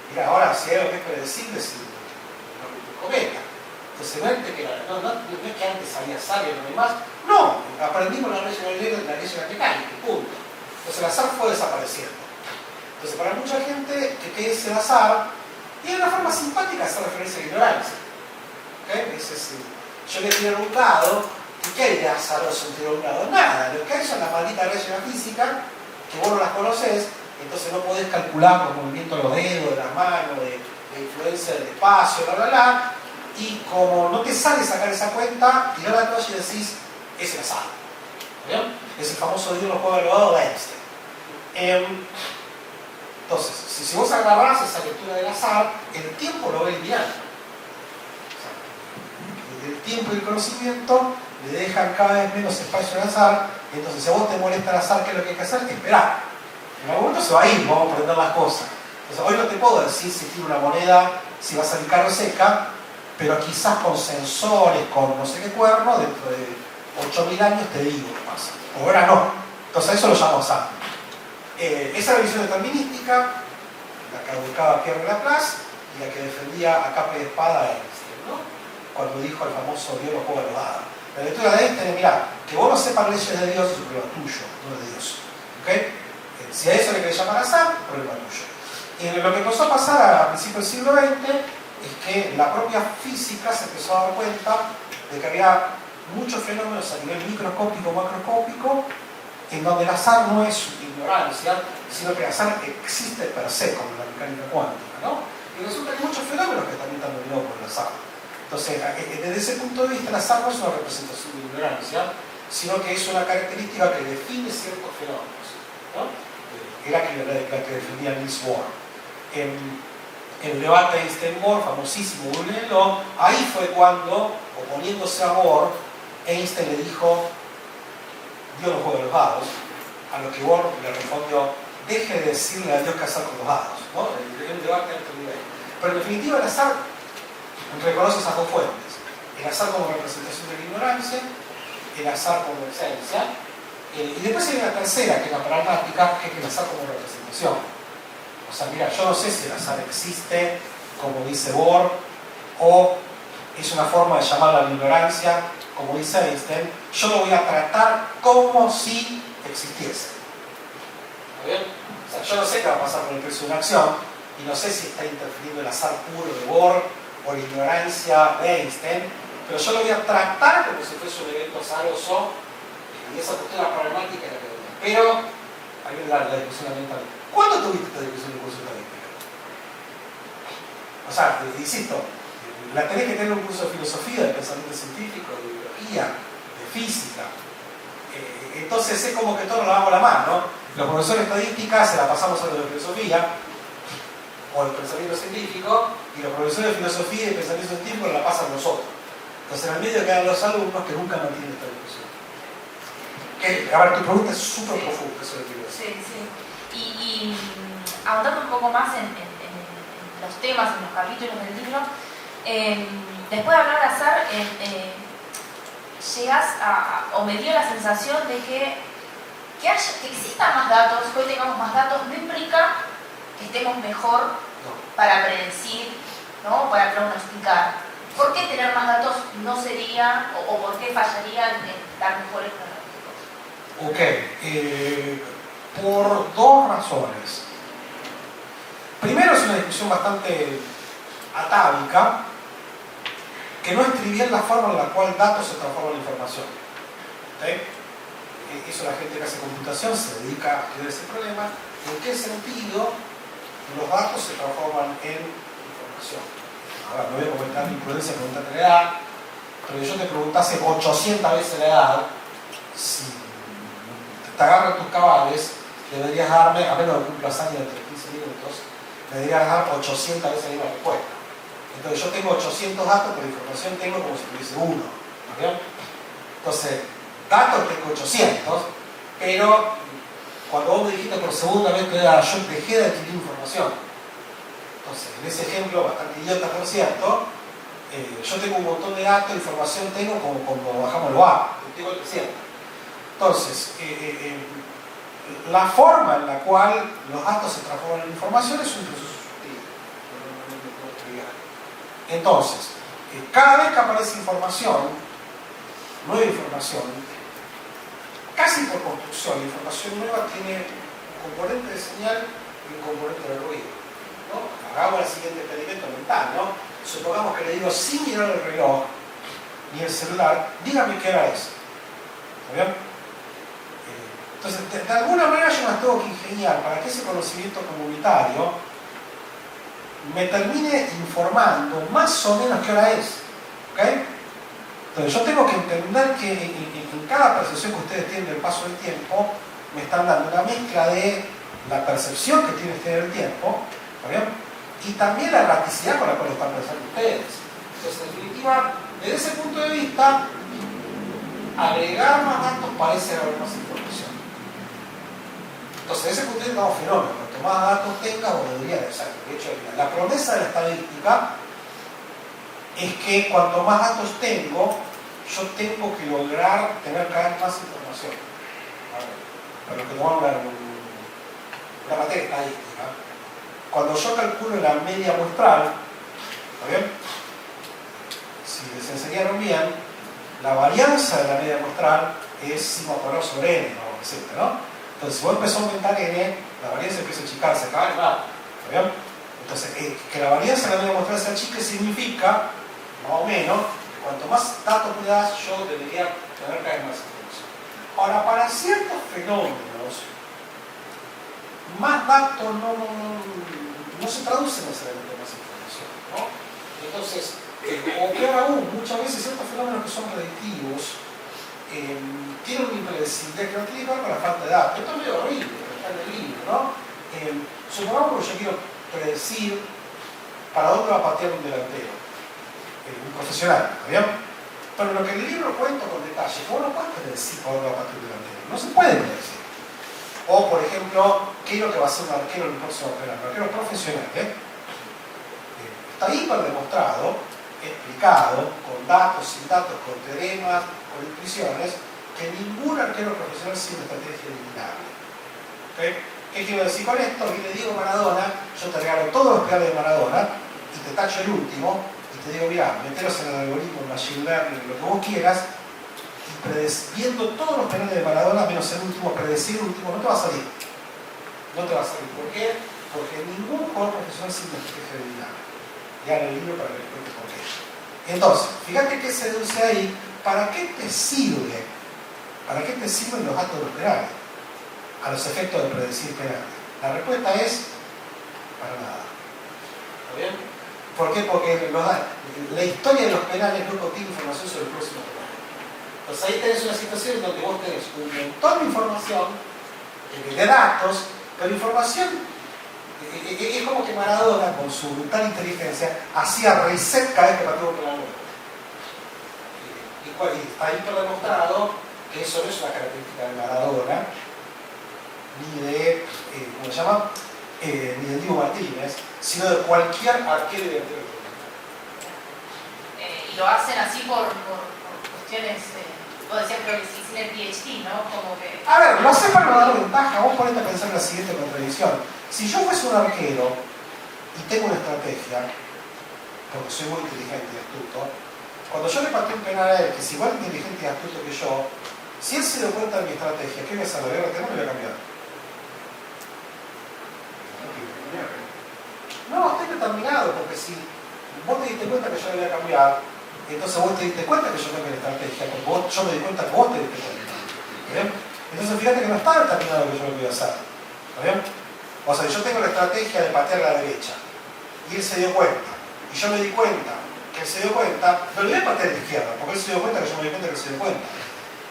Mira, ahora si hay algo que es predecible, es el cometa. Entonces no es que antes había azar y no hay más. No, aprendimos la ley de la mecánica, punto. Entonces el azar fue desapareciendo. Entonces para mucha gente, ¿qué es el azar? Y hay una forma simpática de hacer referencia a la ignorancia. ¿Okay? Dices, yo le tiro un dado, ¿y qué hay de azaroso en tirar un dado? Nada, lo que hay son las malditas leyes de la física, que vos no las conocés, entonces no podés calcular los movimientos de los dedos, de las manos, de influencia del espacio, bla, bla, bla. Y como no te sale sacar esa cuenta, tirás la toalla y decís, es el azar. ¿Bien? Es el famoso Dios los juegos de los dados de Einstein. Entonces, si vos agarrás esa lectura del azar, el tiempo lo va eliminando. O sea, el tiempo y el conocimiento le dejan cada vez menos espacio al azar. Entonces, si a vos te molesta el azar, ¿qué es lo que hay que hacer? Esperar. En algún momento se va a ir, vamos a aprender las cosas. Entonces, hoy no te puedo decir si tiro una moneda, si va a salir cara o seca, pero quizás con sensores, con no sé qué cuerno, dentro de 8.000 años te digo qué pasa. Ahora no. Entonces, a eso lo llamo azar. Esa es la visión determinística, la que advocaba Pierre Laplace y la que defendía a capa y espada a Einstein, ¿no? Cuando dijo el famoso Dios los juegos de los dados. La lectura de Einstein es, mirá, que vos no sepas leyes de Dios es un problema tuyo, no de Dios. ¿Okay? Si a eso le querés llamar azar, es un problema tuyo. Y lo que empezó a pasar a principios del siglo XX es que la propia física se empezó a dar cuenta de que había muchos fenómenos a nivel microscópico, macroscópico, en donde el azar no es ignorancia, sino que el azar existe per se, como la mecánica cuántica, ¿no? Y resulta que hay muchos fenómenos que también están dominados por el azar. Entonces, desde ese punto de vista, el azar no es una representación de ignorancia, sino que es una característica que define ciertos fenómenos, ¿no? Era la que defendía Niels Bohr. En el debate Einstein-Bohr, famosísimo, búsquenlo, ahí fue cuando, oponiéndose a Bohr, Einstein le dijo: Dios no juega los dados, a lo que Bohr le respondió: deje de decirle a Dios qué hacer con los dados, ¿no? El debate a este nivel. Pero en definitiva el azar reconoce esas dos fuentes: el azar como representación de la ignorancia, el azar como esencia, y después hay una tercera, que es la pragmática, que es el azar como representación. O O sea, mira, yo no sé si el azar existe, como dice Bohr, o es una forma de llamarla la ignorancia, como dice Einstein. Yo lo voy a tratar como si existiese. ¿Está bien? O sea, yo no sé qué va a pasar con el precio de una acción, y no sé si está interfiriendo el azar puro de Bohr o la ignorancia de Einstein, pero yo lo voy a tratar como si fuese un evento azaroso, y esa postura problemática es la que doy. Pero, hay que dar la discusión ambiental. ¿Cuándo tuviste esta discusión de curso de estadística? O sea, te insisto, la tenés que tener en un curso de filosofía, de pensamiento científico, de biología, de física. Entonces es como que todos lo damos a la mano, ¿no? Los profesores de estadística se la pasamos a los de filosofía o el pensamiento científico, y los profesores de filosofía y pensamiento científico la pasan a nosotros. Entonces en el medio quedan los alumnos que nunca mantienen esta discusión. A ver, tu pregunta es súper profunda, eso de filosofía. Sí, sí. Y ahondando un poco más en los temas, en los capítulos del libro, después de hablar de azar, llegas o me dio la sensación de que existan más datos, que hoy tengamos más datos, no implica que estemos mejor para predecir, ¿no? Para pronosticar. ¿Por qué tener más datos no sería, o por qué fallaría en dar mejores pronósticos? Ok, por dos razones. Primero, es una discusión bastante atávica, que no es trivial la forma en la cual datos se transforman en información. ¿Okay? Eso la gente que hace computación se dedica a estudiar ese problema. ¿En qué sentido los datos se transforman en información? Ahora, no voy a comentar mi imprudencia, preguntarte la edad, pero yo te preguntase 800 veces la edad, si te agarran tus cabales, deberías darme, a menos que cumplas años de 15 minutos, deberías dar 800 veces la misma respuesta. Entonces yo tengo 800 datos, pero información tengo como si tuviese uno. ¿Okay? Entonces, datos tengo 800, pero cuando vos me dijiste por segunda vez que yo dejé de adquirir información. Entonces, en ese ejemplo, bastante idiota por cierto, yo tengo un montón de datos, información tengo como cuando bajamos el WAP, tengo el 300. Entonces, la forma en la cual los datos se transforman en información es un proceso sutil, no es trivial. Entonces, cada vez que aparece información, nueva información, casi por construcción, la información nueva tiene un componente de señal y un componente de ruido, ¿no? Hagamos el siguiente experimento mental, ¿no? Supongamos que le digo, sin mirar el reloj ni el celular, dígame qué hora es. ¿Está bien? Entonces, de alguna manera yo me tengo que ingeniar para que ese conocimiento comunitario me termine informando más o menos qué hora es. ¿Okay? Entonces yo tengo que entender que en cada percepción que ustedes tienen del paso del tiempo, me están dando una mezcla de la percepción que tiene usted del tiempo, ¿está bien? Y también la erraticidad con la cual están pensando ustedes. Entonces, en definitiva, desde ese punto de vista, agregar más datos parece haber más información. Entonces, desde ese punto de vista, es un fenómeno. Cuanto más datos tenga, o debería de ser. De hecho, la promesa de la estadística es que cuanto más datos tengo, yo tengo que lograr tener cada vez más información. Para los que toman una materia estadística, cuando yo calculo la media muestral, ¿está bien? Si les enseñaron bien, la varianza de la media muestral es sigma cuadrado sobre n, etc., ¿no? Entonces, si vos empezás a aumentar n, la varianza empieza a achicarse cada vez más. ¿Está bien? Entonces, que la varianza de la media muestral se achique significa, más o menos, que cuanto más datos me das, yo debería tener cada vez más información. Ahora, para ciertos fenómenos, más datos no se traducen necesariamente en más información, ¿no? Entonces, o peor aún, muchas veces ciertos fenómenos que son predictivos tienen una impredecibilidad que no tiene que ver con la falta de datos. Esto es medio horrible, está en el libro, ¿no? Supongamos que yo quiero predecir para dónde va a patear un delantero, un profesional, ¿está bien? Pero lo que en el libro cuento con detalle, vos no puedes predecir para dónde va a patear un delantero, no se puede predecir. O, por ejemplo, qué es lo que va a hacer un arquero en el próximo verano, un arquero profesional, está hiper demostrado, explicado, con datos, sin datos, con teoremas, con intuiciones, que ningún arquero profesional sigue una estrategia eliminable. ¿Okay? ¿Qué quiero decir con esto? Que le digo Maradona, yo te regalo todos los penales de Maradona y te tacho el último y te digo, mira, meteros en el algoritmo, en machine learning, lo que vos quieras, y viendo todos los penales de Maradona, menos el último, predecir el último, no te va a salir. No te va a salir. ¿Por qué? Porque ningún jugador profesional sigue una estrategia de dinámica. Y ahora el libro para que les cuente por qué. Entonces, fíjate qué se deduce ahí. ¿Para qué te sirve? ¿Para qué te sirven los datos de los penales? A los efectos de predecir penales. La respuesta es para nada. ¿Está bien? ¿Por qué? Porque la historia de los penales no contiene información sobre el próximo penal. Entonces ahí tenés una situación donde vos tenés un montón de información, de datos, pero información es como que Maradona, con su brutal inteligencia, hacía reset cada vez que pateaba un penal nuevo. Y está ahí por demostrado que eso no es una característica de Maradona, ni de, ¿cómo se llama? Ni de Diego Martínez, sino de cualquier arquero y delantero. Y lo hacen así por cuestiones, vos decías, creo que sin el PhD, ¿no? Como que... A ver, lo hace para no dar ventaja. Vos ponete a pensar en la siguiente contradicción. Si yo fuese un arquero y tengo una estrategia, porque soy muy inteligente y astuto, cuando yo le pateo un penal a él, que es igual de inteligente y astuto que yo, si él se dio cuenta de mi estrategia, ¿qué voy a hacer? ¿Lo voy a retener o lo voy a cambiar? No, estoy determinado, porque si vos te diste cuenta que yo lo voy a cambiar, entonces vos te diste cuenta que yo cambié la estrategia, porque yo me di cuenta que vos te diste cuenta. ¿Bien? Entonces fíjate que no está determinado que yo lo voy a hacer. ¿Está bien? O sea, yo tengo la estrategia de patear a la derecha, y él se dio cuenta, y yo me di cuenta que él se dio cuenta, no le voy a patear a la izquierda, porque él se dio cuenta que yo me di cuenta que él se dio cuenta.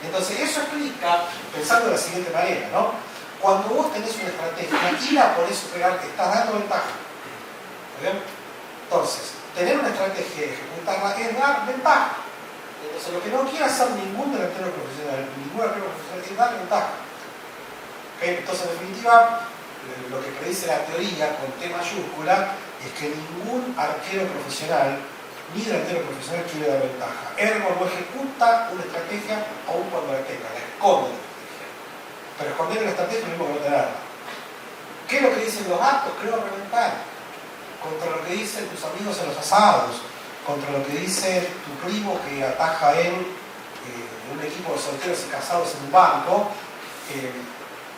Entonces eso explica, pensando de la siguiente manera, ¿no? Cuando vos tenés una estrategia y la ponés a operar, te estás dando ventaja. ¿Está bien? Entonces, tener una estrategia y ejecutarla es dar ventaja. Entonces, lo que no quiere hacer ningún delantero profesional, ningún arquero profesional, es dar ventaja. ¿Okay? Entonces, en definitiva, lo que predice la teoría con T mayúscula es que ningún arquero profesional ni delantero profesional quiere dar ventaja. Ergo no ejecuta una estrategia aun cuando la tenga, la esconde la estrategia. Pero esconder la estrategia es lo mismo que no tenerla. ¿Qué es lo que dicen los actos? Creo reventar. Contra lo que dicen tus amigos en los asados, contra lo que dice tu primo que ataja en un equipo de solteros y casados en un banco,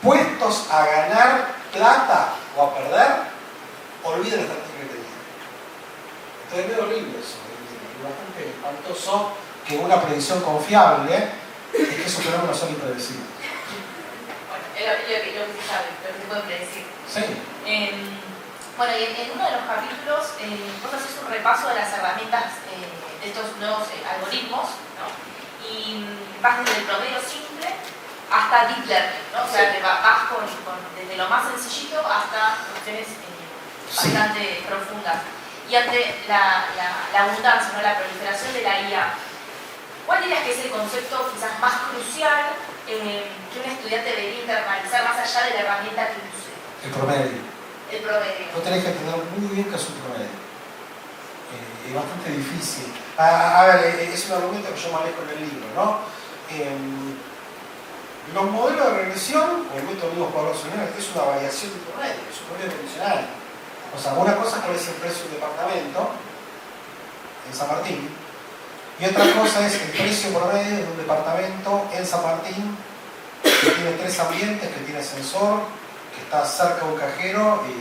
puestos a ganar plata o a perder, olviden la estrategia que tenían. Entonces es medio horrible eso, es bastante espantoso que una predicción confiable es que esos fenómenos son impredecibles. Bueno, es lo que se sabe, lo que se puede predecir. Sí. Bueno, y en uno de los capítulos vos haces un repaso de las herramientas de estos nuevos algoritmos, ¿no? Y vas desde el promedio simple hasta deep learning, ¿no? O sea, te vas desde lo más sencillito hasta cuestiones bastante profundas. Y ante la abundancia, ¿no? La proliferación de la IA, ¿cuál dirías que es el concepto quizás más crucial que un estudiante debería internalizar más allá de la herramienta que use? El promedio. El promedio. Vos tenés que entender muy bien qué es un promedio. Es bastante difícil. A ver, es un argumento que yo manejo en el libro, ¿no? Los modelos de regresión, o el método de poblacional, es una variación de promedio, es un promedio condicional. O sea, una cosa es cuál es el precio de un departamento en San Martín, y otra cosa es el precio promedio de un departamento en San Martín que tiene 3 ambientes, que tiene ascensor, que está cerca de un cajero y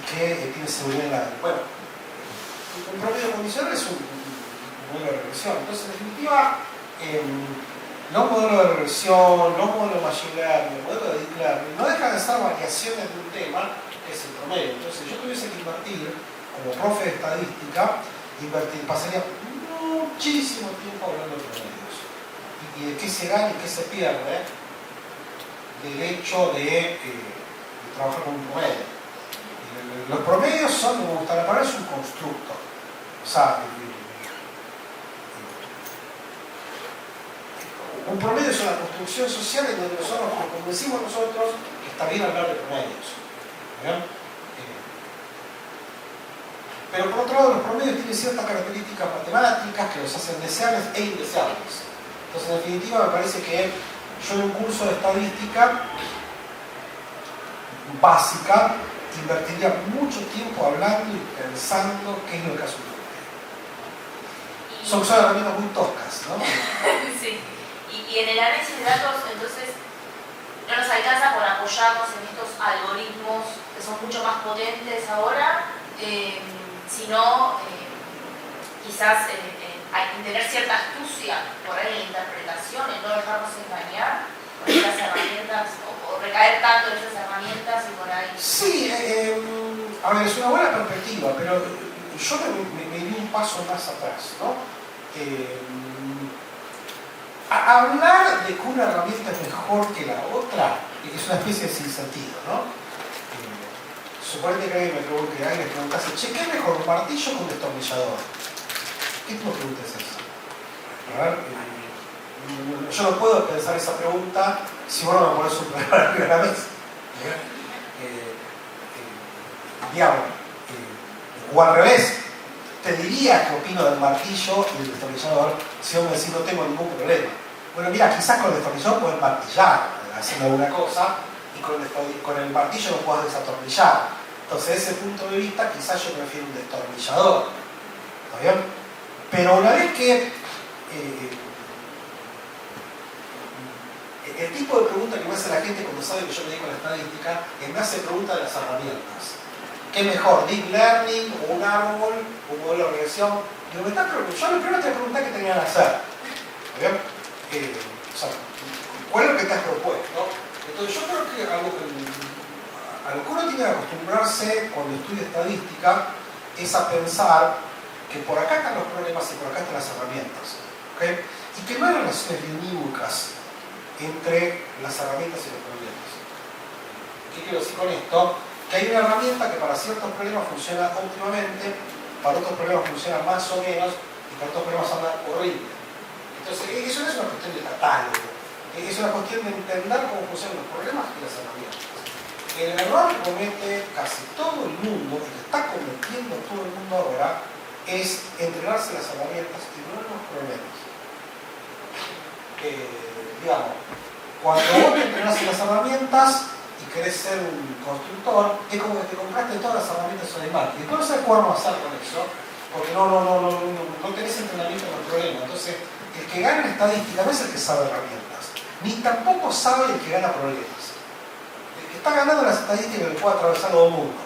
que tiene seguridad en la... Bueno, un promedio condicional es un modelo de regresión. Entonces, en definitiva, los modelos de regresión, los modelos de machine learning, los modelos de deep learning, no dejan de ser variaciones de un tema que es el promedio. Entonces, yo tuviese que invertir, como profe de estadística, pasaría muchísimo tiempo hablando de promedios. Y de qué se gana y qué se pierde del hecho de trabajar con un promedio. Los promedios son, como me gusta la palabra, es un constructo. O sea, un promedio es una construcción social en donde nosotros nos convencimos nosotros que está bien hablar de promedios. ¿Bien? Pero por otro lado, los promedios tienen ciertas características matemáticas que los hacen deseables e indeseables. Entonces, en definitiva, me parece que yo en un curso de estadística básica, invertiría mucho tiempo hablando y pensando qué es lo que hace un Son herramientas muy toscas, ¿no? Sí. Y en el análisis de datos, entonces, no nos alcanza por apoyarnos en estos algoritmos que son mucho más potentes ahora, sino quizás hay que tener cierta astucia por ahí en la interpretación, en no dejarnos engañar por estas herramientas o recaer tanto en esas herramientas y por ahí. Sí, a ver, es una buena perspectiva, pero yo me di un paso más atrás, ¿no? Hablar de que una herramienta es mejor que la otra es una especie de sinsentido, ¿no? Suponete que alguien me preguntase, che, ¿qué es mejor, un martillo o un destornillador? ¿Qué tipo de pregunta es esa? A ver, yo no puedo pensar esa pregunta si vos no me pones un problema a la primera vez. Digamos, o al revés, te diría que opino del martillo y del destornillador si vos me decís no tengo ningún problema. Bueno, mira, quizás con el destornillador podés martillar haciendo alguna cosa y con el martillo no podés desatornillar. Entonces, desde ese punto de vista, quizás yo prefiero un destornillador. ¿Está bien? Pero una vez que el tipo de pregunta que me hace la gente cuando sabe que yo me dedico a la estadística, me hace preguntas de las herramientas. ¿Qué es mejor, Deep Learning o un árbol, un modelo de regresión? Yo primero te pregunté qué tenían que hacer. ¿Está bien? O sea, ¿cuál es lo que te has propuesto? Entonces yo creo que a lo que uno tiene que acostumbrarse cuando estudia estadística es a pensar que por acá están los problemas y por acá están las herramientas. ¿Okay? Y que no hay relaciones unívocas entre las herramientas y los problemas. ¿Qué quiero decir con esto? Que hay una herramienta que para ciertos problemas funciona óptimamente, para otros problemas funciona más o menos y para otros problemas anda horrible. Entonces, eso no es una cuestión de catálogo, es una cuestión de entender cómo funcionan los problemas y las herramientas. El error que comete casi todo el mundo, y que está cometiendo todo el mundo ahora, es entrenarse las herramientas y no los problemas. Digamos, cuando vos te entrenás en las herramientas y querés ser un constructor, es como que te compraste todas las herramientas de marketing. Y no sabes cómo hacer con eso, porque no tenés entrenamiento en el problema. Entonces, el que gana en estadística no es el que sabe herramientas, ni tampoco sabe el que gana problemas. El que está ganando las estadísticas le puede atravesar todo el mundo.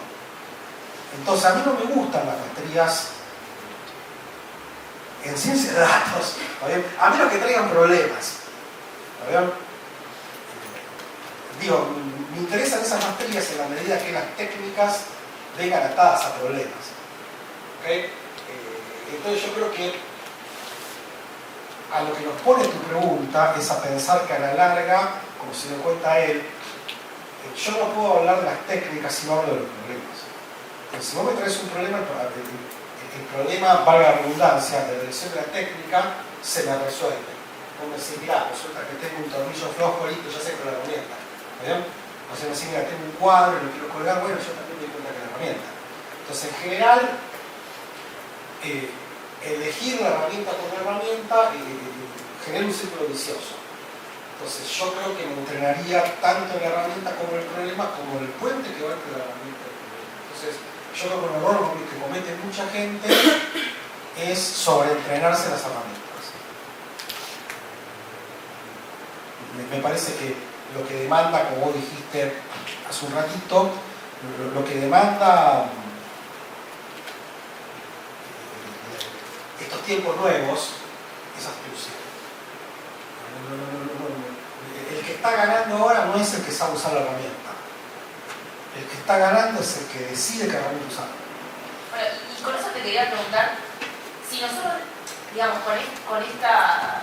Entonces, a mí no me gustan las maestrías en ciencia de datos, ¿está bien? A menos que traigan problemas. ¿Está bien? Digo, me interesan esas materias en la medida que las técnicas vengan atadas a problemas. ¿Okay? Entonces yo creo que a lo que nos pone tu pregunta es a pensar que a la larga, como se dio cuenta él, yo no puedo hablar de las técnicas si no hablo de los problemas. Entonces, si vos me traes un problema, el problema, valga la redundancia, de la dirección de la técnica, se me resuelve. Vos me decís, mirá, resulta que tengo un tornillo flojo y ya sé con la herramienta. ¿Bien? O sea, me decís, mira, tengo un cuadro y lo quiero colgar, bueno, yo también me doy cuenta que la herramienta. Entonces, en general, elegir la herramienta por la herramienta genera un círculo vicioso. Entonces, yo creo que me entrenaría tanto en la herramienta como en el problema, como en el puente que va entre la herramienta y el problema. Entonces, yo creo que un error que comete mucha gente es sobreentrenarse las herramientas. Me parece que lo que demanda, como vos dijiste hace un ratito, lo que demanda estos tiempos nuevos es astucia. El que está ganando ahora no es el que sabe usar la herramienta. El que está ganando es el que decide qué herramienta usar. Bueno, y con eso te quería preguntar, si nosotros, digamos, con esta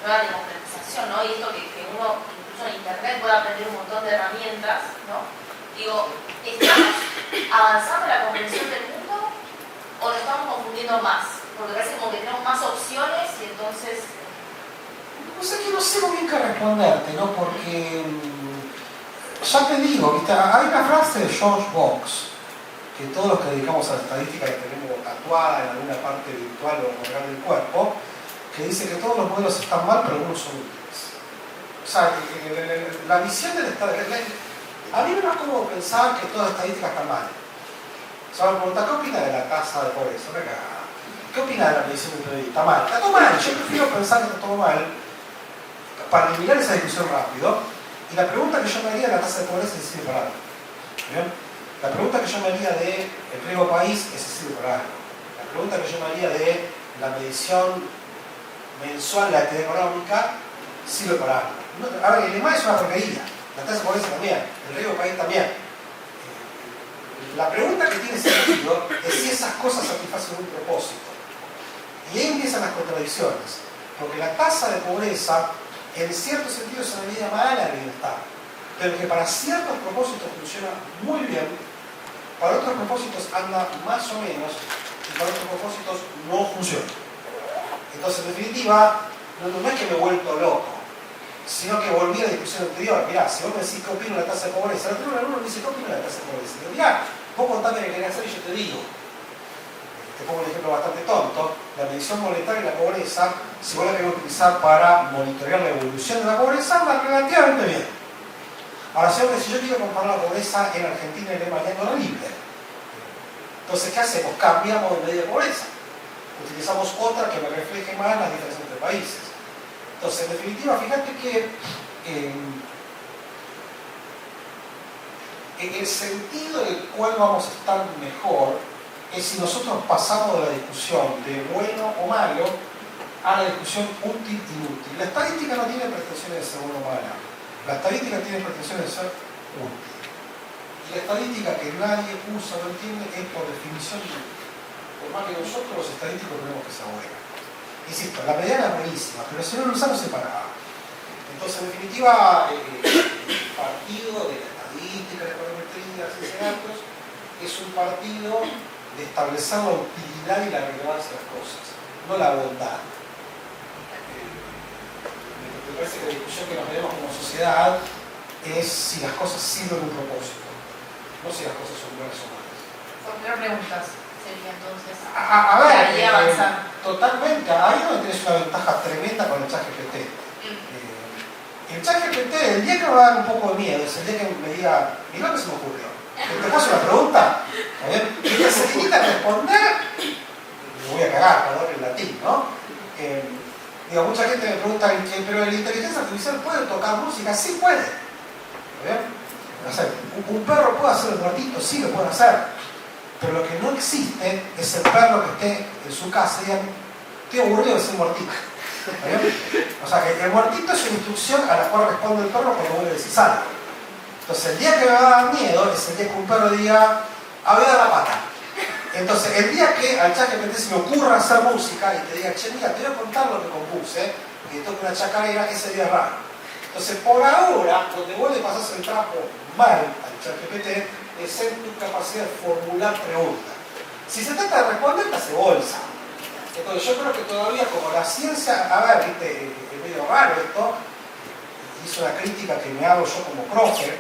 nueva democratización, ¿no? Y esto que uno, incluso en internet, puede aprender un montón de herramientas, ¿no? Digo, ¿estamos avanzando en la comprensión del mundo o nos estamos confundiendo más? Porque parece como que tenemos más opciones y entonces... O sea que no sé muy bien qué responderte, ¿no? Porque ya te digo, ¿viste? Hay una frase de George Box que todos los que dedicamos a la estadística la tenemos tatuada en alguna parte virtual o real del cuerpo, que dice que todos los modelos están mal, pero algunos son útiles. O sea, la visión del estado, A mí me da cómodo pensar que toda estadística está mal. Se van a preguntar, ¿qué opina de la tasa de pobreza? Una cagada. ¿Qué opina de la medición del PBI? Está mal. Está todo mal. Yo prefiero pensar que está todo mal para eliminar esa discusión rápido. Y la pregunta que yo me haría de la tasa de pobreza es si sirve para algo. ¿Bien? La pregunta que yo me haría de el riesgo país es si sirve para algo. La pregunta que yo me haría de la medición mensual de la actividad económica sirve para algo. A ver, el EMA es una porquería. La tasa de pobreza también. El riesgo país también. La pregunta que tiene sentido es si esas cosas satisfacen un propósito. Y ahí empiezan las contradicciones. Porque la tasa de pobreza, en cierto sentido, es una medida mala de bienestar. Pero que para ciertos propósitos funciona muy bien, para otros propósitos anda más o menos, y para otros propósitos no funciona. Entonces, en definitiva, no es que me he vuelto loco, sino que volví a la discusión anterior. Mirá, si vos me decís qué opino de la tasa de pobreza, el otro alumno me dice qué opino de la tasa de pobreza. Y digo, mirá, vos contame qué querés hacer y yo te digo. Te pongo un ejemplo bastante tonto. La medición monetaria de la pobreza, si vos la querés utilizar para monitorear la evolución de la pobreza, anda relativamente bien. Ahora, si yo quiero comparar la pobreza en Argentina y en Alemania, es horrible. Entonces, ¿qué hacemos? Cambiamos de medida de pobreza. Utilizamos otra que me refleje más las diferencias entre países. Entonces, en definitiva, fíjate que en el sentido en el cual vamos a estar mejor es si nosotros pasamos de la discusión de bueno o malo a la discusión útil-inútil. La estadística no tiene pretensiones de ser buena o mala. La estadística tiene pretensiones de ser útil. Y la estadística que nadie usa o no entiende es por definición inútil. Por más que nosotros los estadísticos tenemos que ser buenos. Insisto, la mediana es buenísima, pero si no lo usamos se para. Entonces, en definitiva, el partido de la estadística, de la econometría, de ciencia de datos, es un partido de establecer la utilidad y la relevancia de las cosas, no la bondad. Me parece que la discusión que nos tenemos como sociedad es si las cosas sirven un propósito, no si las cosas son buenas o malas. Formular preguntas sería entonces. A ver, avanzar. Totalmente. Ahí donde tenés una ventaja tremenda con el ChatGPT. El ChatGPT, el día que me va a dar un poco de miedo, es el día que me diga, mirá lo que se me ocurrió. Te paso una pregunta, y que se limita a responder, me voy a cagar, perdón el latín, ¿no? Digo, mucha gente me pregunta, pero la inteligencia artificial puede tocar música, sí puede. O sea, un perro puede hacer el ratito, sí lo puede hacer. Pero lo que no existe es el perro que esté en su casa y diga, estoy aburrido de ser muertito. O sea, que el muertito es una instrucción a la cual responde el perro cuando vos le decís algo. Entonces, el día que me va a dar miedo es el día que un perro diga, voy a dar la pata. Entonces, el día que al ChatGPT se me ocurra hacer música y te diga, che, mira, te voy a contar lo que compuse, y te toque una chacarera, ese día es raro. Entonces, por ahora, donde vos le pasás el trapo mal al ChatGPT, es en tu capacidad de formular preguntas. Si se trata de responder, te hace bolsa. Entonces yo creo que todavía como la ciencia, a ver, viste, es medio raro esto, hizo una crítica que me hago yo como profe,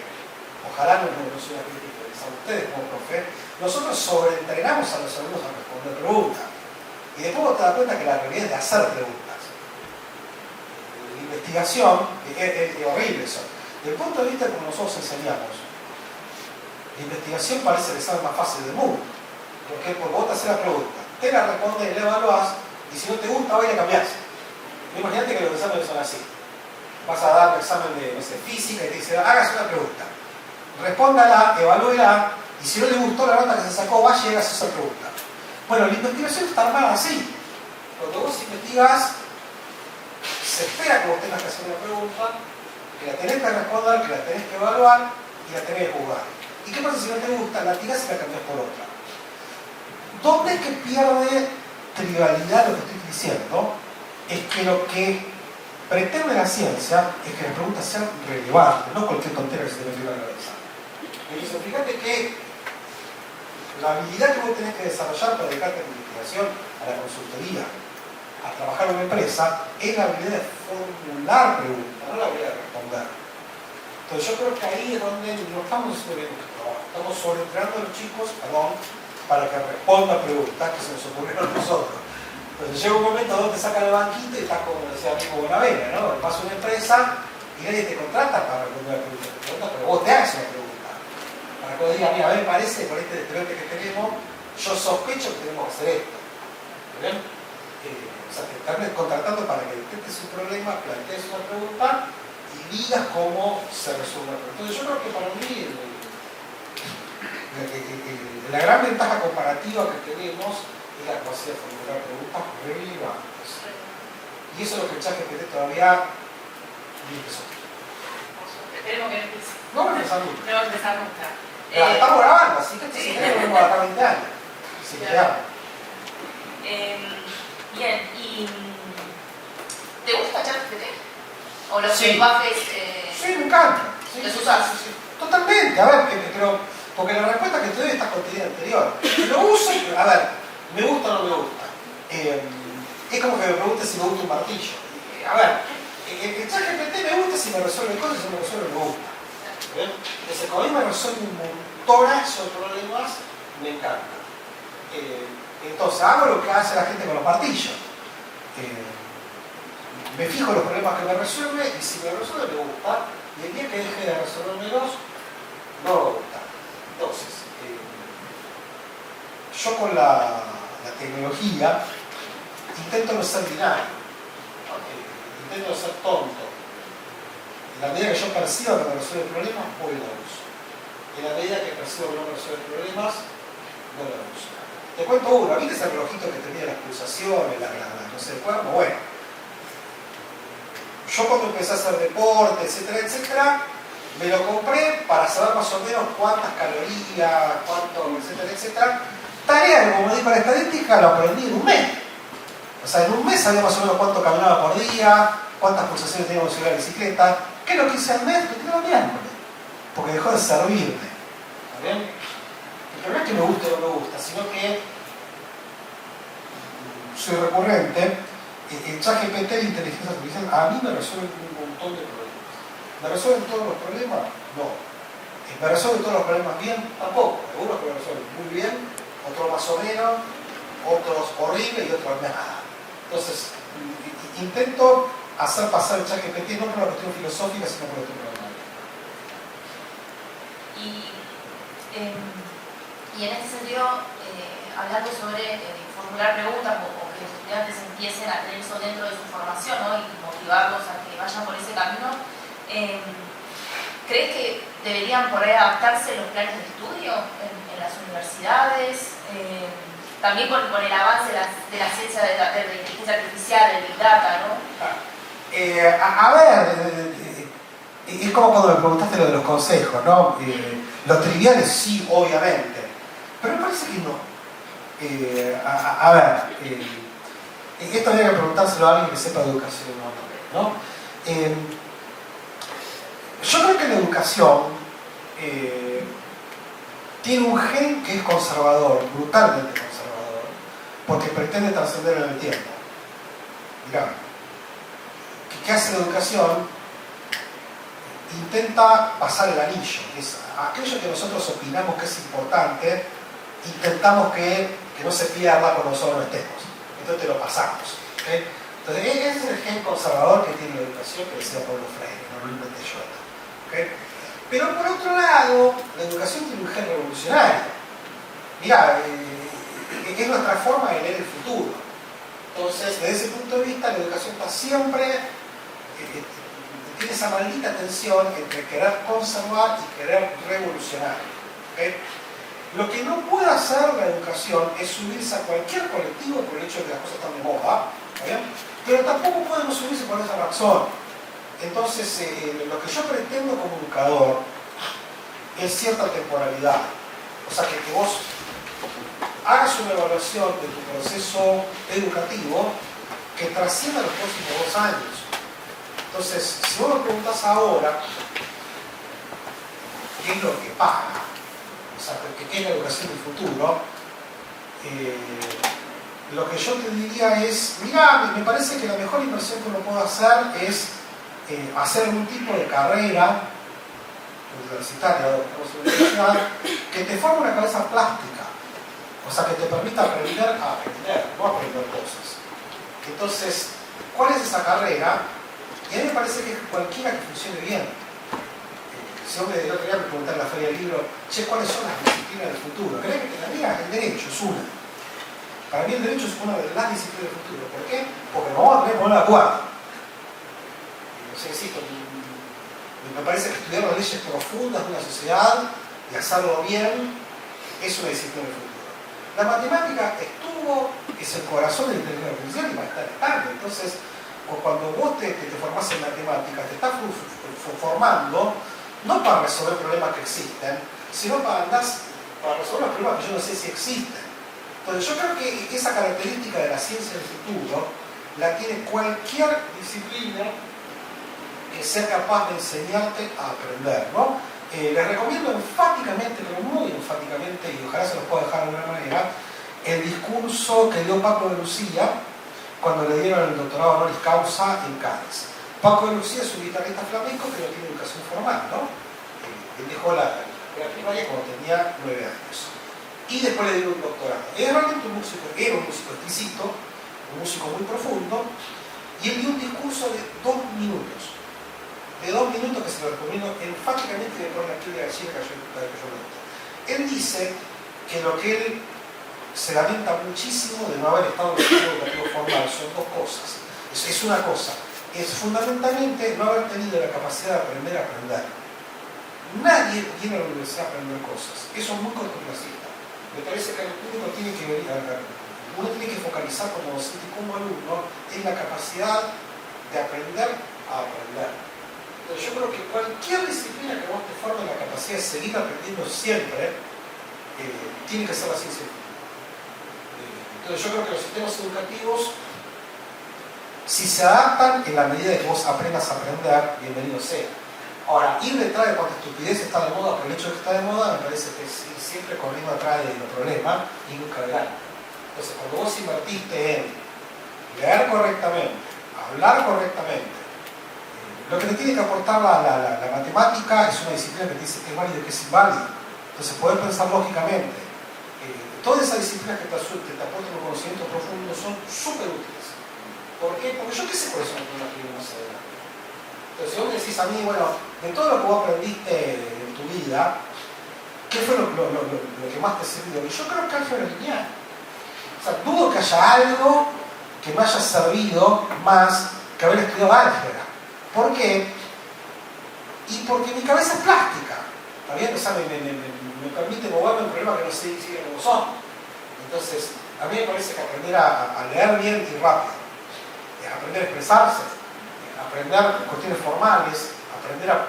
ojalá no sea una crítica que a ustedes como profe, nosotros sobreentrenamos a los alumnos a responder preguntas. Y después vos te das cuenta que la realidad es de hacer preguntas. La investigación, es horrible eso. Desde el punto de vista de como nosotros enseñamos, la investigación parece el examen más fácil del mundo. Porque vos te haces la pregunta, te la respondes, la evaluás, y si no te gusta, vas y la cambiás. Imagínate que los exámenes son así. Vas a dar un examen de, no sé, física y te dice, hágase una pregunta. Respóndala, evalúela, y si no le gustó la nota que se sacó, vas y llegas a esa pregunta. Bueno, la investigación está armada así. Cuando vos investigás, se espera que vos tengas que hacer una pregunta, que la tenés que responder, que la tenés que evaluar y la tenés que juzgar. ¿Y qué pasa si no te gusta? La tirás y la cambiás por otra. ¿Dónde es que pierde trivialidad lo que estoy diciendo? Es que lo que pretende la ciencia es que las preguntas sean relevantes, no cualquier tontera que se te mete en la cabeza. Entonces, fíjate que la habilidad que vos tenés que desarrollar para dedicarte a la investigación, a la consultoría, a trabajar en una empresa, es la habilidad de formular preguntas, no la habilidad de responder. Entonces yo creo que ahí es donde no estamos haciendo bien nuestro trabajo. Estamos sobreentrenando a los chicos, para que respondan preguntas que se nos ocurrieron a nosotros. Entonces llega un momento donde te sacan el banquito y estás como decía amigo Buenavena, ¿no? Vas a una empresa y nadie te contrata para responder la pregunta. Te pregunta, pero vos te hagas una pregunta. Para que vos digas, mira, a mí me parece, por este debate que tenemos, yo sospecho que tenemos que hacer esto. ¿Bien? O sea, te están contratando para que detectes un problema, plantees una pregunta y digas cómo se resuelve. Entonces yo creo que para mí la gran ventaja comparativa que tenemos es la capacidad de formular preguntas relevantes. Y eso es lo que el ChatGPT todavía no empezó. Esperemos que no empiece. No va a empezar nunca. No va a empezar nunca. Estamos grabando, así que sí. si querés volvemos a dar 20 años. Si querés. Bien, ¿y te gusta ChatGPT? ¿O los Sí. lenguajes Sí, me encanta. Sí, los sí, usás? sí, sí. Totalmente, a ver, pero porque la respuesta que te doy está contenida anterior. Lo uso, a ver, me gusta o no me gusta. Es como que me preguntes si me gusta un martillo. A ver, el ChatGPT me gusta si me resuelve cosas y si me resuelve me gusta. ¿Ven? Entonces, como a mí me resuelve un montonazo de problemas, me encanta. Entonces, hago lo que hace la gente con los martillos. Me fijo en los problemas que me resuelve y si me resuelve me gusta. Y el día que deje de resolvérmelos, no me gusta. Entonces, yo con la tecnología intento no ser binario, intento no ser tonto. En la medida que yo perciba que me resuelve problemas, voy y la uso. En la medida que percibo que no me resuelve problemas, no la uso. Te cuento uno, ¿viste ese relojito que tenía las pulsaciones, no sé, el cuerpo? Bueno, yo cuando empecé a hacer deporte, etcétera, etcétera, me lo compré para saber más o menos cuántas calorías, cuánto, etcétera, etcétera. Tarea que, como dijo la estadística, lo aprendí en un mes. O sea, en un mes sabía más o menos cuánto caminaba por día, cuántas pulsaciones tenía que subir la bicicleta. ¿Qué es lo que hice al mes? Lo tiré al miércoles. Porque dejó de servirme. ¿Está bien? El problema es que me guste o no me gusta, sino que soy recurrente. El ChatGPT, la inteligencia artificial, a mí me resuelve un montón de problemas. ¿Me resuelven todos los problemas? No. ¿Me resuelven todos los problemas bien? Tampoco. Algunos me resuelven muy bien, otros más o menos, otros horribles y otros nada. Entonces, intento hacer pasar el ChatGPT no por una cuestión filosófica, sino por una cuestión pragmática. Y en ese sentido, hablando sobre formular preguntas o que los estudiantes empiecen a tener eso dentro de su formación, ¿no? Y motivarlos a que vayan por ese camino, ¿crees que deberían por ahí adaptarse los planes de estudio en las universidades? También con el avance de la ciencia de la inteligencia artificial, del Big Data, ¿no? A ver, es como cuando me preguntaste lo de los consejos, ¿no? Los triviales sí, obviamente, pero me parece que no. A ver, esto habría que preguntárselo a alguien que sepa de educación, ¿no? Yo creo que la educación tiene un gen que es conservador, brutalmente conservador, porque pretende trascender en el tiempo. Mirá, ¿qué hace la educación? Intenta pasar el anillo, es aquello que nosotros opinamos que es importante, intentamos que no se pierda cuando nosotros no estemos. Entonces te lo pasamos. ¿Okay? Entonces ese es el gen conservador que tiene la educación, que decía Paulo Freire, no lo inventé yo. ¿Okay? Pero por otro lado, la educación tiene un gen revolucionario. Mirá, es nuestra forma de leer el futuro. Entonces, desde ese punto de vista, la educación está siempre tiene esa maldita tensión entre querer conservar y querer revolucionar. ¿Okay? Lo que no puede hacer la educación es subirse a cualquier colectivo por el hecho de que las cosas están de moda, ¿bien? Pero tampoco podemos subirse por esa razón. Entonces, lo que yo pretendo como educador es cierta temporalidad. O sea, que vos hagas una evaluación de tu proceso educativo que trascienda los próximos 2 años. Entonces, si vos me preguntás ahora qué es lo que paga, o sea, qué es la educación del futuro, lo que yo te diría es, mira, me parece que la mejor inversión que uno puede hacer es hacer algún tipo de carrera universitaria o universidad que te forme una cabeza plástica, o sea, que te permita aprender a aprender, no aprender cosas. Entonces, ¿cuál es esa carrera? Y a mí me parece que es cualquiera que funcione bien. Si el otro día me pregunté en la Feria del Libro, che, ¿cuáles son las disciplinas del futuro? ¿Creen que la mía? El derecho es una. Para mí el derecho es una de las disciplinas del futuro. ¿Por qué? Porque nos vamos a tener que poner de acuerdo. No sé, insisto, me parece que estudiar las leyes profundas de una sociedad y hacerlo bien es una disciplina del futuro. La matemática estuvo, es el corazón de la inteligencia artificial y va a estar estable. Entonces, cuando vos te formás en matemáticas, te estás formando no para resolver problemas que existen, sino para resolver problemas que yo no sé si existen. Entonces yo creo que esa característica de la ciencia del futuro la tiene cualquier disciplina que sea capaz de enseñarte a aprender, ¿no? Les recomiendo enfáticamente, pero muy enfáticamente, y ojalá se los pueda dejar de alguna manera, el discurso que dio Paco de Lucía cuando le dieron el doctorado honoris causa en Cádiz. Paco de Lucía es un guitarrista flamenco que no tiene educación formal, ¿no? Él dejó la primaria cuando tenía 9 años. Y después le dieron un doctorado. Era realmente un músico, era un músico exquisito, un músico muy profundo, y él dio un discurso de 2 minutos. De 2 minutos que se lo recomiendo enfáticamente y le pone aquí de la Chile que yo meto. Él dice que lo que él se lamenta muchísimo de no haber estado en el sistema educativo formal son 2 cosas. Es una cosa, es fundamentalmente no haber tenido la capacidad de aprender a aprender. Nadie viene a la universidad a aprender cosas. Eso es muy cortoplacista. Me parece que el público tiene que venir uno tiene que focalizar como docente y como alumno en la capacidad de aprender a aprender. Entonces yo creo que cualquier disciplina que vos te forme la capacidad de seguir aprendiendo siempre, tiene que ser la ciencia del futuro. Entonces yo creo que los sistemas educativos, si se adaptan en la medida de que vos aprendas a aprender, bienvenido sea. Ahora, ir detrás de cuánta estupidez está de moda, por el hecho de que está de moda, me parece que es ir siempre corriendo atrás de los problemas y nunca adelante. Entonces, cuando vos invertiste en leer correctamente, hablar correctamente, lo que te tiene que aportar la matemática es una disciplina que te dice que es válido y que es inválido. Entonces, poder pensar lógicamente. Todas esas disciplinas que te aportan un conocimiento profundo son súper útiles. ¿Por qué? Porque yo qué sé cuáles son los problemas que vienen más adelante. Entonces, si vos me decís a mí, bueno, de todo lo que vos aprendiste en tu vida, ¿qué fue lo que más te sirvió? Y yo creo que álgebra lineal. O sea, dudo que haya algo que me haya servido más que haber estudiado álgebra. ¿Por qué? Y porque mi cabeza es plástica. ¿Está bien? O sea, me permite moverme en problemas que no sé siguen como son. Entonces, a mí me parece que aprender a leer bien y rápido, aprender a expresarse, aprender cuestiones formales, aprender a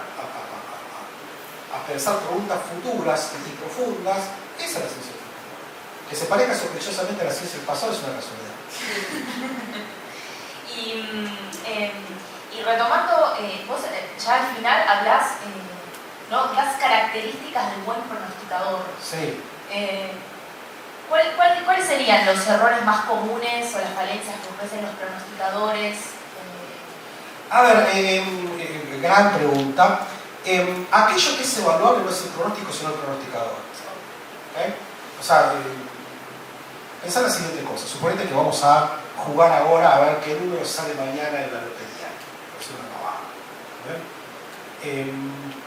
pensar preguntas futuras y profundas, esa es la ciencia del futuro. Que se parezca sospechosamente a la ciencia del pasado es una casualidad. Y retomando, vos ya al final hablás, ¿no?, las características del buen pronosticador. Sí. ¿Cuáles serían los errores más comunes o las falencias que ofrecen los pronosticadores? A ver, gran pregunta. Aquello que es evaluable no es el pronóstico, sino el pronosticador. ¿Okay? O sea, pensá la siguiente cosa. Suponete que vamos a jugar ahora a ver qué número sale mañana en la lotería. Es una pavada.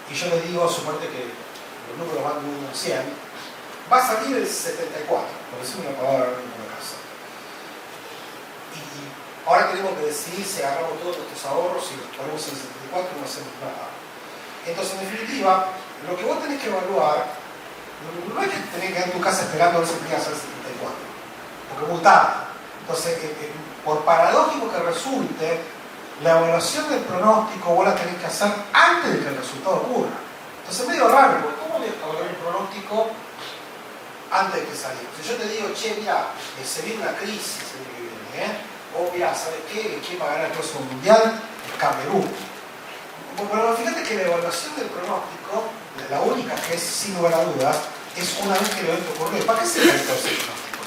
Y yo les digo, suponete que los números van de 1 a 100. Va a salir el 74, por decir una pavada en una casa. Y ahora tenemos que decidir si agarramos todos nuestros ahorros y los ponemos en el 74 y no hacemos nada. Entonces, en definitiva, lo que vos tenés que evaluar no es que tenés que quedar en tu casa esperando a ver si tenías el 74, porque es muy tarde. Entonces, por paradójico que resulte, la evaluación del pronóstico vos la tenés que hacer antes de que el resultado ocurra. Entonces es medio raro, porque ¿cómo voy a evaluar el pronóstico antes de que salga? Si yo te digo, che, mira, se viene una crisis el que viene, o mira, ¿sabes qué? ¿Quién va a ganar el próximo mundial? El Camerún. Pero fíjate que la evaluación del pronóstico, la única que es sin lugar a dudas, es una vez que el evento ocurrió. ¿Para qué sirve entonces el pronóstico?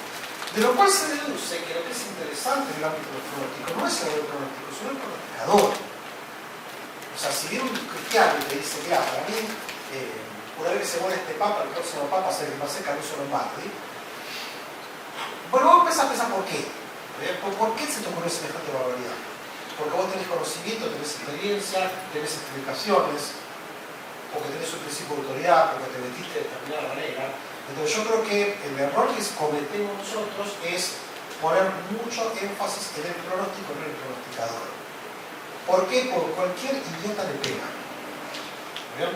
De lo cual se deduce que lo que es interesante en el ámbito del pronóstico no es el pronóstico, sino el pronosticador. O sea, si viene un cristiano y te dice, mira, para mí, una vez que se muere este papa, el próximo papa va a ser Caruso Lombardi. Bueno, vos empezás a pensar por qué. ¿Por qué se te ocurrió semejante barbaridad? Porque vos tenés conocimiento, tenés experiencia, tenés explicaciones. porque tenés un principio de autoridad, porque te metiste de determinada manera. Entonces yo creo que el error que cometemos nosotros es poner mucho énfasis en el pronóstico, no en el pronosticador. ¿Por qué? Porque cualquier idiota le pega. ¿Bien?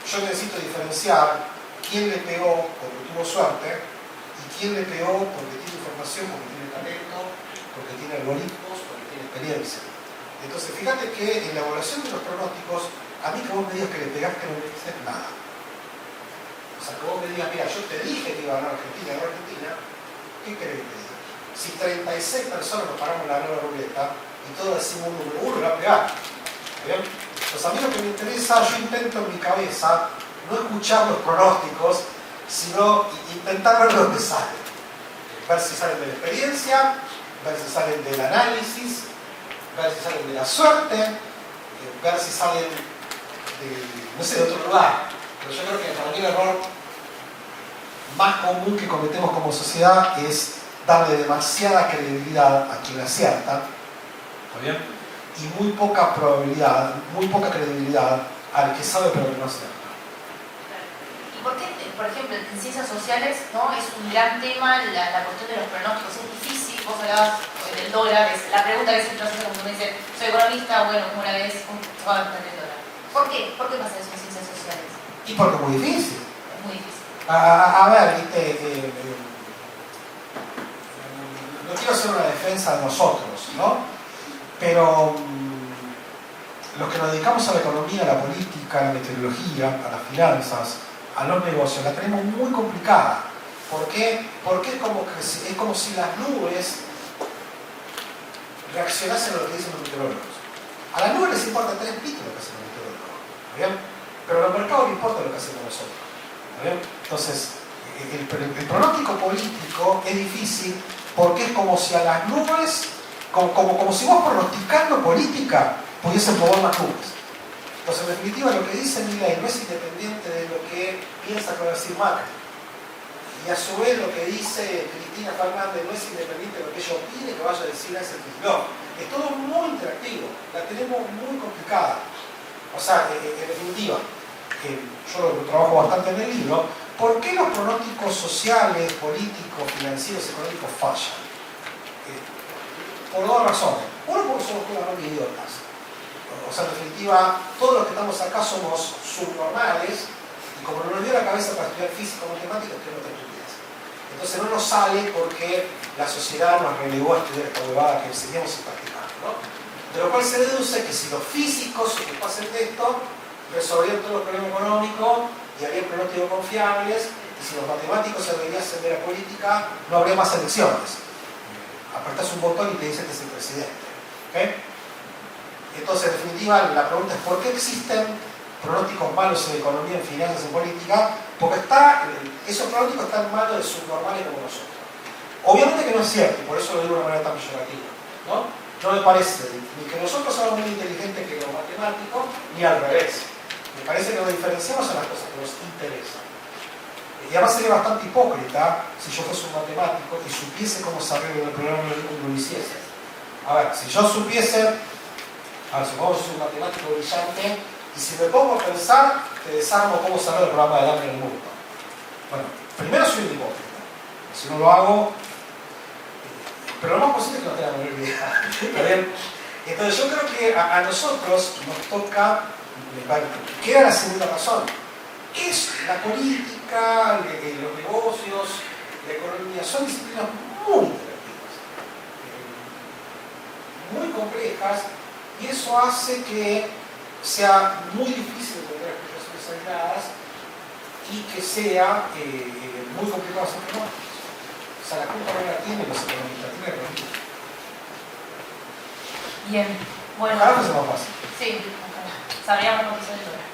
Yo necesito diferenciar quién le pegó porque tuvo suerte y quién le pegó porque tiene información, porque tiene talento, porque tiene algoritmos, porque tiene experiencia. Entonces, fíjate que en la evaluación de los pronósticos, a mí que vos me digas que le pegaste no me dices nada. O sea, que vos me digas, mira, yo te dije que iba a ganar Argentina, no Argentina, ¿qué querés que te diga? Si 36 personas nos paramos en la nueva ruleta y todos decimos un número, uno le va a pegar. ¿Bien? Pues a mí lo que me interesa, yo intento en mi cabeza no escuchar los pronósticos, sino intentar ver dónde salen. Ver si salen de la experiencia, ver si salen del análisis, ver si salen de la suerte, ver si salen de, no sé, de otro lugar. Pero yo creo que para mí el error más común que cometemos como sociedad es darle demasiada credibilidad a quien acierta, ¿está bien? Y muy poca probabilidad, muy poca credibilidad al que sabe pero que no acierta. ¿Y por qué, por ejemplo, en ciencias sociales, ¿no? Es un gran tema la cuestión de los pronósticos? Es difícil, vos hablabas del dólar, es la pregunta que siempre haces cuando me dicen, soy economista, bueno, ¿cómo la ves? ¿Cómo se va a entender el dólar? ¿Por qué? ¿Por qué pasa eso en ciencias sociales? Y porque es muy difícil. Es muy difícil. A ver, ¿viste? No quiero hacer una defensa de nosotros, ¿no? Pero los que nos dedicamos a la economía, a la política, a la meteorología, a las finanzas, a los negocios, la tenemos muy complicada. ¿Por qué? Porque es como si las nubes reaccionasen a lo que dicen los meteorólogos. A las nubes les importa 3 pitos lo que hacen los meteorólogos, ¿bien? Pero al mercado le importa lo que hacemos nosotros, ¿bien? Entonces, el pronóstico político es difícil porque es como si a las nubes, como si vos pronosticando política pudiesen mover las nubes. Entonces, en definitiva, lo que dice Milei no es independiente de lo que piensa que va a decir Macri. Y a su vez, lo que dice Cristina Fernández no es independiente de lo que ella opine que vaya a decir a ese no. Es todo muy interactivo, la tenemos muy complicada. O sea, en definitiva, yo lo trabajo bastante en el libro, ¿por qué los pronósticos sociales, políticos, financieros, económicos fallan? Por 2 razones. Uno, porque somos unos idiotas. O sea, en definitiva, todos los que estamos acá somos subnormales y como no nos dio la cabeza para estudiar física o matemáticas, que no te estudias. Entonces no nos sale porque la sociedad nos relegó a estudiar esta huevada que enseñamos y practicamos, ¿no? De lo cual se deduce que si los físicos se ocupasen de esto, resolvían todos los problemas económicos y había pronósticos confiables, y si los matemáticos se dedicasen de la política, no habría más elecciones. Apretás un botón y te dice que es el presidente. ¿Okay? Entonces, en definitiva, la pregunta es ¿por qué existen pronósticos malos en economía, en finanzas, en política? Porque esos pronósticos están en manos de subnormales como nosotros. Obviamente que no es cierto, y por eso lo digo de una manera tan peyorativa, ¿no? No me parece ni que nosotros somos muy inteligentes que los matemáticos, ni al revés. Me parece que nos diferenciamos en las cosas que nos interesan. Y además sería bastante hipócrita si yo fuese un matemático y supiese cómo se arregla el problema del mundo y lo hiciese. A ver, si yo supiese, supongamos que soy un matemático brillante, y si me pongo a pensar, te desarmo cómo se arregla el problema del hambre en el mundo. Bueno, primero soy un hipócrita. Si no lo hago, pero lo más posible es que no tenga la menor idea. ¿Está bien? Entonces yo creo que a nosotros nos toca, queda la segunda razón. ¿Qué es la política, los negocios, la economía? Son disciplinas muy interactivas, muy complejas, y eso hace que sea muy difícil encontrar explicaciones aisladas y que sea muy complicado hacer pronósticos. O sea, la culpa no la tienen los economistas, tiene la economía. Bien, bueno. Ojalá fuese más fácil. Sí, ojalá. Sabríamos lo que hizo el dólar.